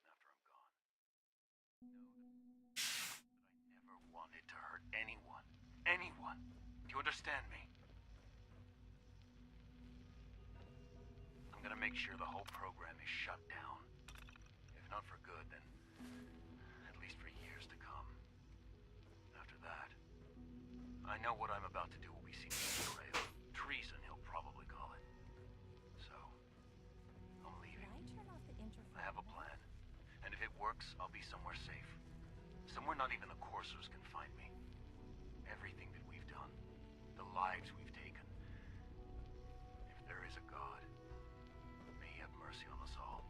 I'm gone, know that I never wanted to hurt anyone. Anyone. Do you understand me? I'm gonna make sure the whole program is shut down. If not for good, then at least for years to come. After that, I know what I'm about to do will be seen as betrayal. Treason, he'll probably call it. So, I'm leaving. I have a plan. And if it works, I'll be somewhere safe. Somewhere not even the coursers can find me. Everything that we've done, the lives we've taken. If there is a God, may he have mercy on us all.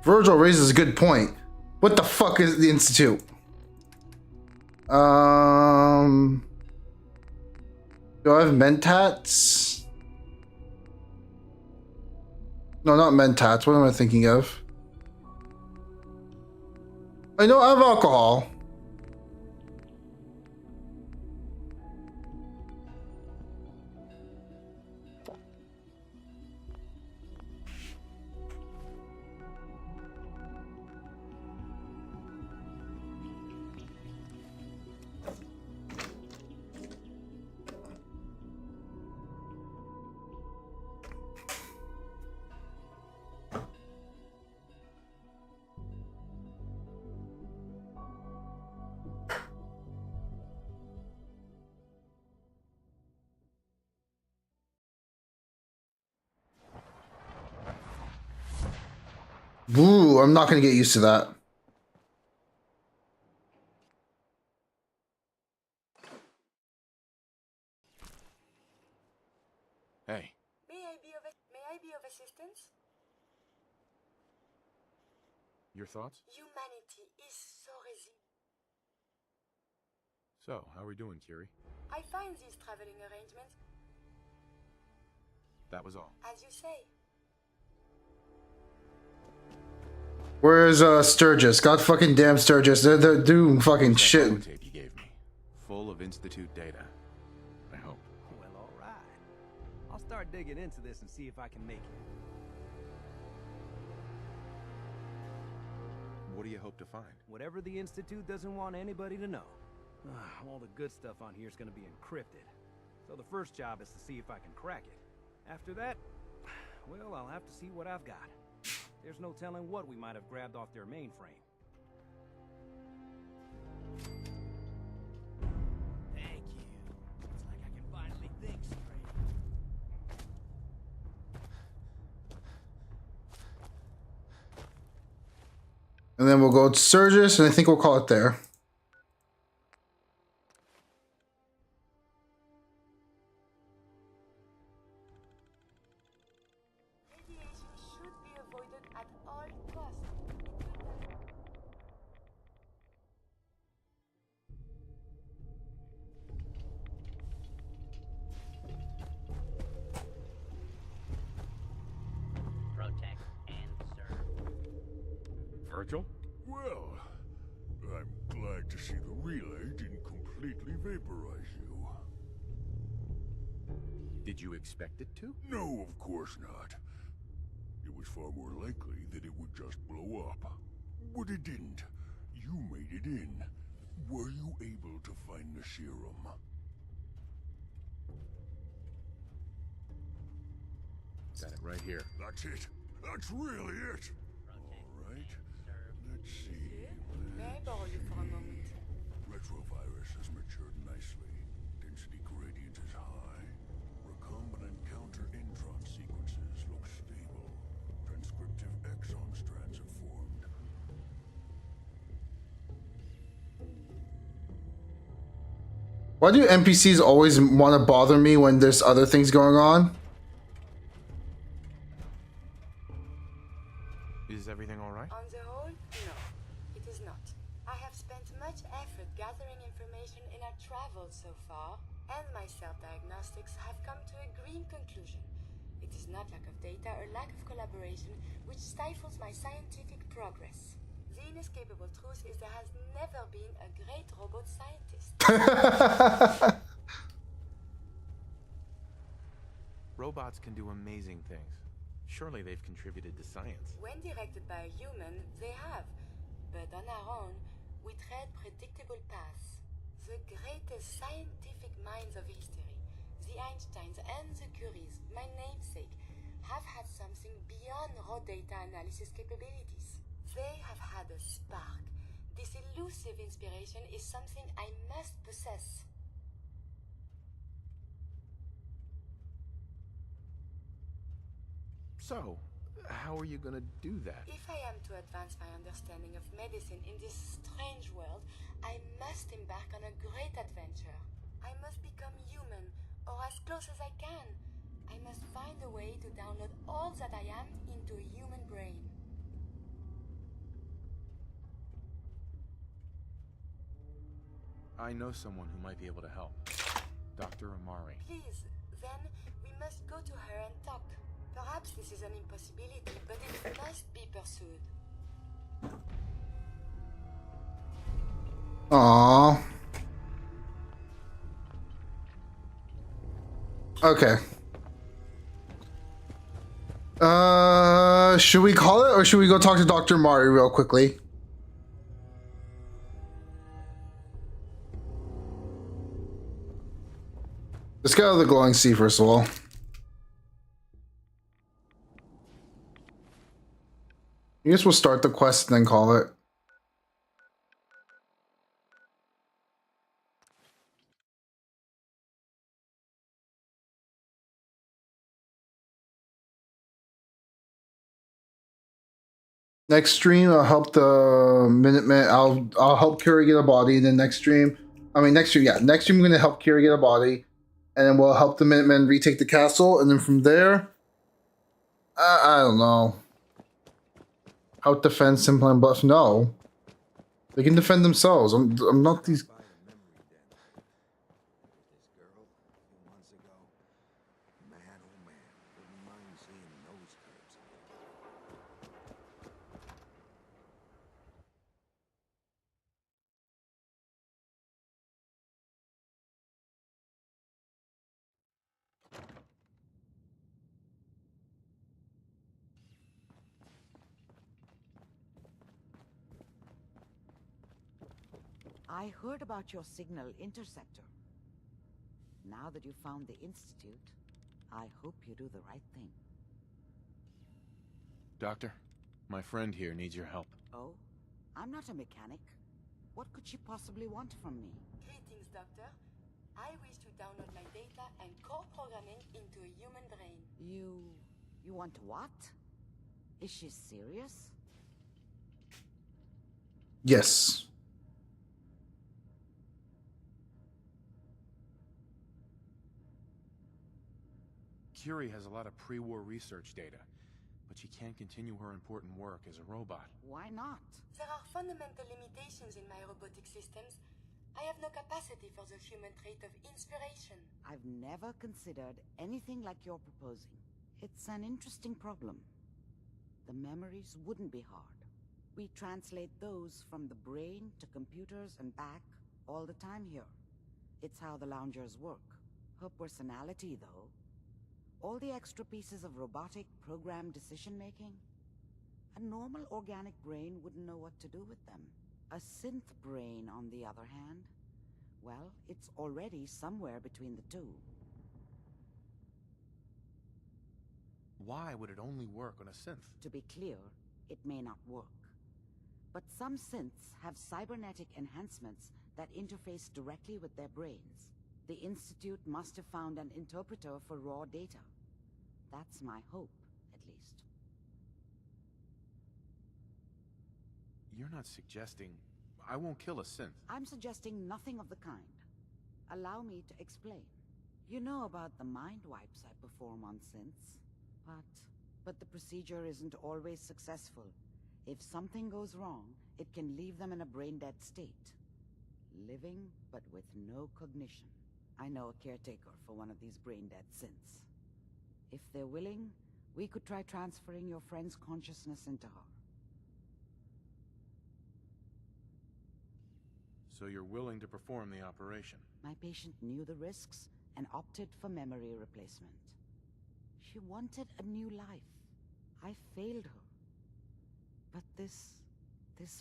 Virgil raises a good point. What the fuck is the Institute? Do I have mentats? No, not mentats. What am I thinking of? I know I have alcohol. Ooh, I'm not gonna get used to that. Hey. May I be of assistance? Your thoughts? Humanity is so resilient. So, how are we doing, Kiri? I find these traveling arrangements, That was all. as you say. Where's Sturgis? God fucking damn Sturgis. They're doing fucking shit. Tape you gave me, full of Institute data. I hope. Well, all right. I'll start digging into this and see if I can make it. What do you hope to find? Whatever the Institute doesn't want anybody to know. All the good stuff on here is going to be encrypted. So the first job is to see if I can crack it. After that, well, I'll have to see what I've got. There's no telling what we might have grabbed off their mainframe. Thank you. It's like I can finally think straight. And then we'll go to Sturgis, and I think we'll call it there. Radiation should be avoided at all costs. Protect and serve. Virgil? Well, I'm glad to see the relay didn't completely vaporize you. Did you expect it to? No, of course not. It was far more likely that it would just blow up. But it didn't. You made it in. Were you able to find the serum? Got it right here. That's it. That's really it. All right. Let's see. May I borrow you for a moment? Retrovirus has matured nicely. Density gradient is high. Recombinant counter-intron sequences look stable. Transcriptive exon strands have formed. Why do NPCs always want to bother me when there's other things going on? Is everything all right? On the whole, no, it is not. I have spent much effort gathering information in our travels so far, and my self-diagnostics have come to a green conclusion. It is not lack of data or lack of collaboration which stifles my scientific progress. The inescapable truth is there has never been a great robot scientist. Robots can do amazing things. Surely they've contributed to science. When directed by a human, they have. But on our own, we tread predictable paths. The greatest scientific minds of history, the Einsteins and the Curies, my namesake, have had something beyond raw data analysis capabilities. They have had a spark. This elusive inspiration is something I must possess. So, how are you gonna do that? If I am to advance my understanding of medicine in this strange world, I must embark on a great adventure. I must become human, or as close as I can. I must find a way to download all that I am into a human brain. I know someone who might be able to help. Dr. Amari. Please, then we must go to her and talk. Perhaps this is an impossibility, but it must be pursued. Aww. Okay. Should we call it, or should we go talk to Dr. Mari real quickly? Let's get out of the glowing sea first of all. I guess we'll start the quest and then call it. Next stream, I'll help the Minutemen. I'll help Kira get a body. And then next stream, next stream, I'm gonna help Kira get a body, and then we'll help the Minutemen retake the castle. And then from there, I don't know. Help defend Simple and Buff. No, they can defend themselves. I'm not these. I heard about your signal interceptor. Now that you found the Institute, I hope you do the right thing. Doctor, my friend here needs your help. Oh? I'm not a mechanic. What could she possibly want from me? Greetings, Doctor. I wish to download my data and core programming into a human brain. You want what? Is she serious? Yes. Curie has a lot of pre-war research data, but she can't continue her important work as a robot. Why not? There are fundamental limitations in my robotic systems. I have no capacity for the human trait of inspiration. I've never considered anything like you're proposing. It's an interesting problem. The memories wouldn't be hard. We translate those from the brain to computers and back all the time here. It's how the loungers work. Her personality, though, all the extra pieces of robotic programmed decision-making, a normal organic brain wouldn't know what to do with them. A synth brain, on the other hand, well, it's already somewhere between the two. Why would it only work on a synth? To be clear, it may not work. But some synths have cybernetic enhancements that interface directly with their brains. The Institute must have found an interpreter for raw data. That's my hope, at least. You're not suggesting... I won't kill a synth. I'm suggesting nothing of the kind. Allow me to explain. You know about the mind wipes I perform on synths, but the procedure isn't always successful. If something goes wrong, it can leave them in a brain-dead state. Living, but with no cognition. I know a caretaker for one of these brain-dead synths. If they're willing, we could try transferring your friend's consciousness into her. So you're willing to perform the operation? My patient knew the risks and opted for memory replacement. She wanted a new life. I failed her. But this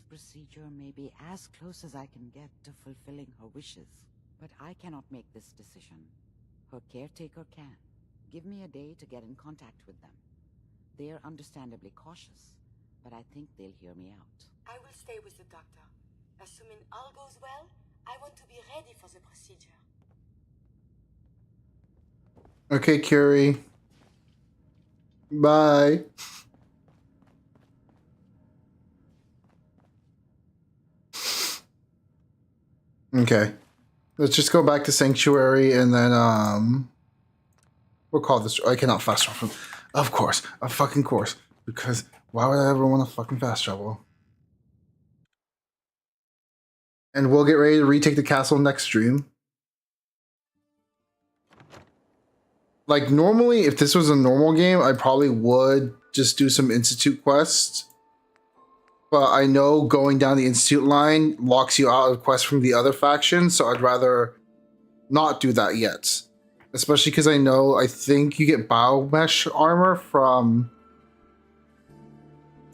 procedure may be as close as I can get to fulfilling her wishes. But I cannot make this decision. Her caretaker can. Give me a day to get in contact with them. They're understandably cautious, but I think they'll hear me out. I will stay with the doctor. Assuming all goes well, I want to be ready for the procedure. Okay, Curie. Bye. Okay. Let's just go back to Sanctuary and then we'll call this... I cannot fast travel. Of course. Of fucking course. Because why would I ever want to fucking fast travel? And we'll get ready to retake the castle next stream. Like, normally, if this was a normal game, I probably would just do some Institute quests. But I know going down the Institute line locks you out of quests from the other faction, so I'd rather not do that yet. Especially because I think you get biomesh armor from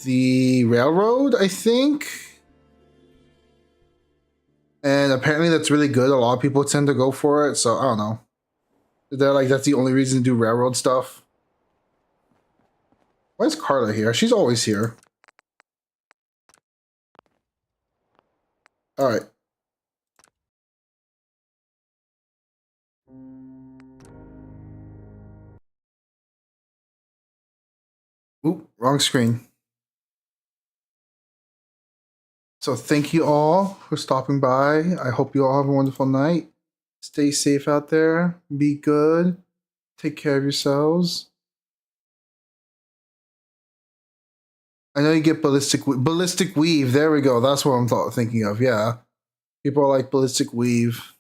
the railroad, I think. And apparently that's really good. A lot of people tend to go for it, so I don't know. They're like, that's the only reason to do railroad stuff. Why is Carla here? She's always here. Alright. Oop, wrong screen. So thank you all for stopping by. I hope you all have a wonderful night. Stay safe out there. Be good. Take care of yourselves. I know you get ballistic weave. There we go. That's what I'm thinking of. Yeah. People are like ballistic weave.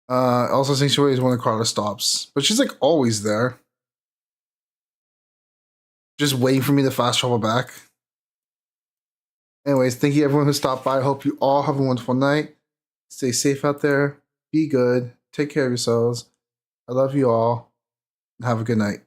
Also, Sanctuary is when the Carla stops. But she's like always there. Just waiting for me to fast travel back. Anyways, thank you everyone who stopped by. I hope you all have a wonderful night. Stay safe out there. Be good. Take care of yourselves. I love you all. Have a good night.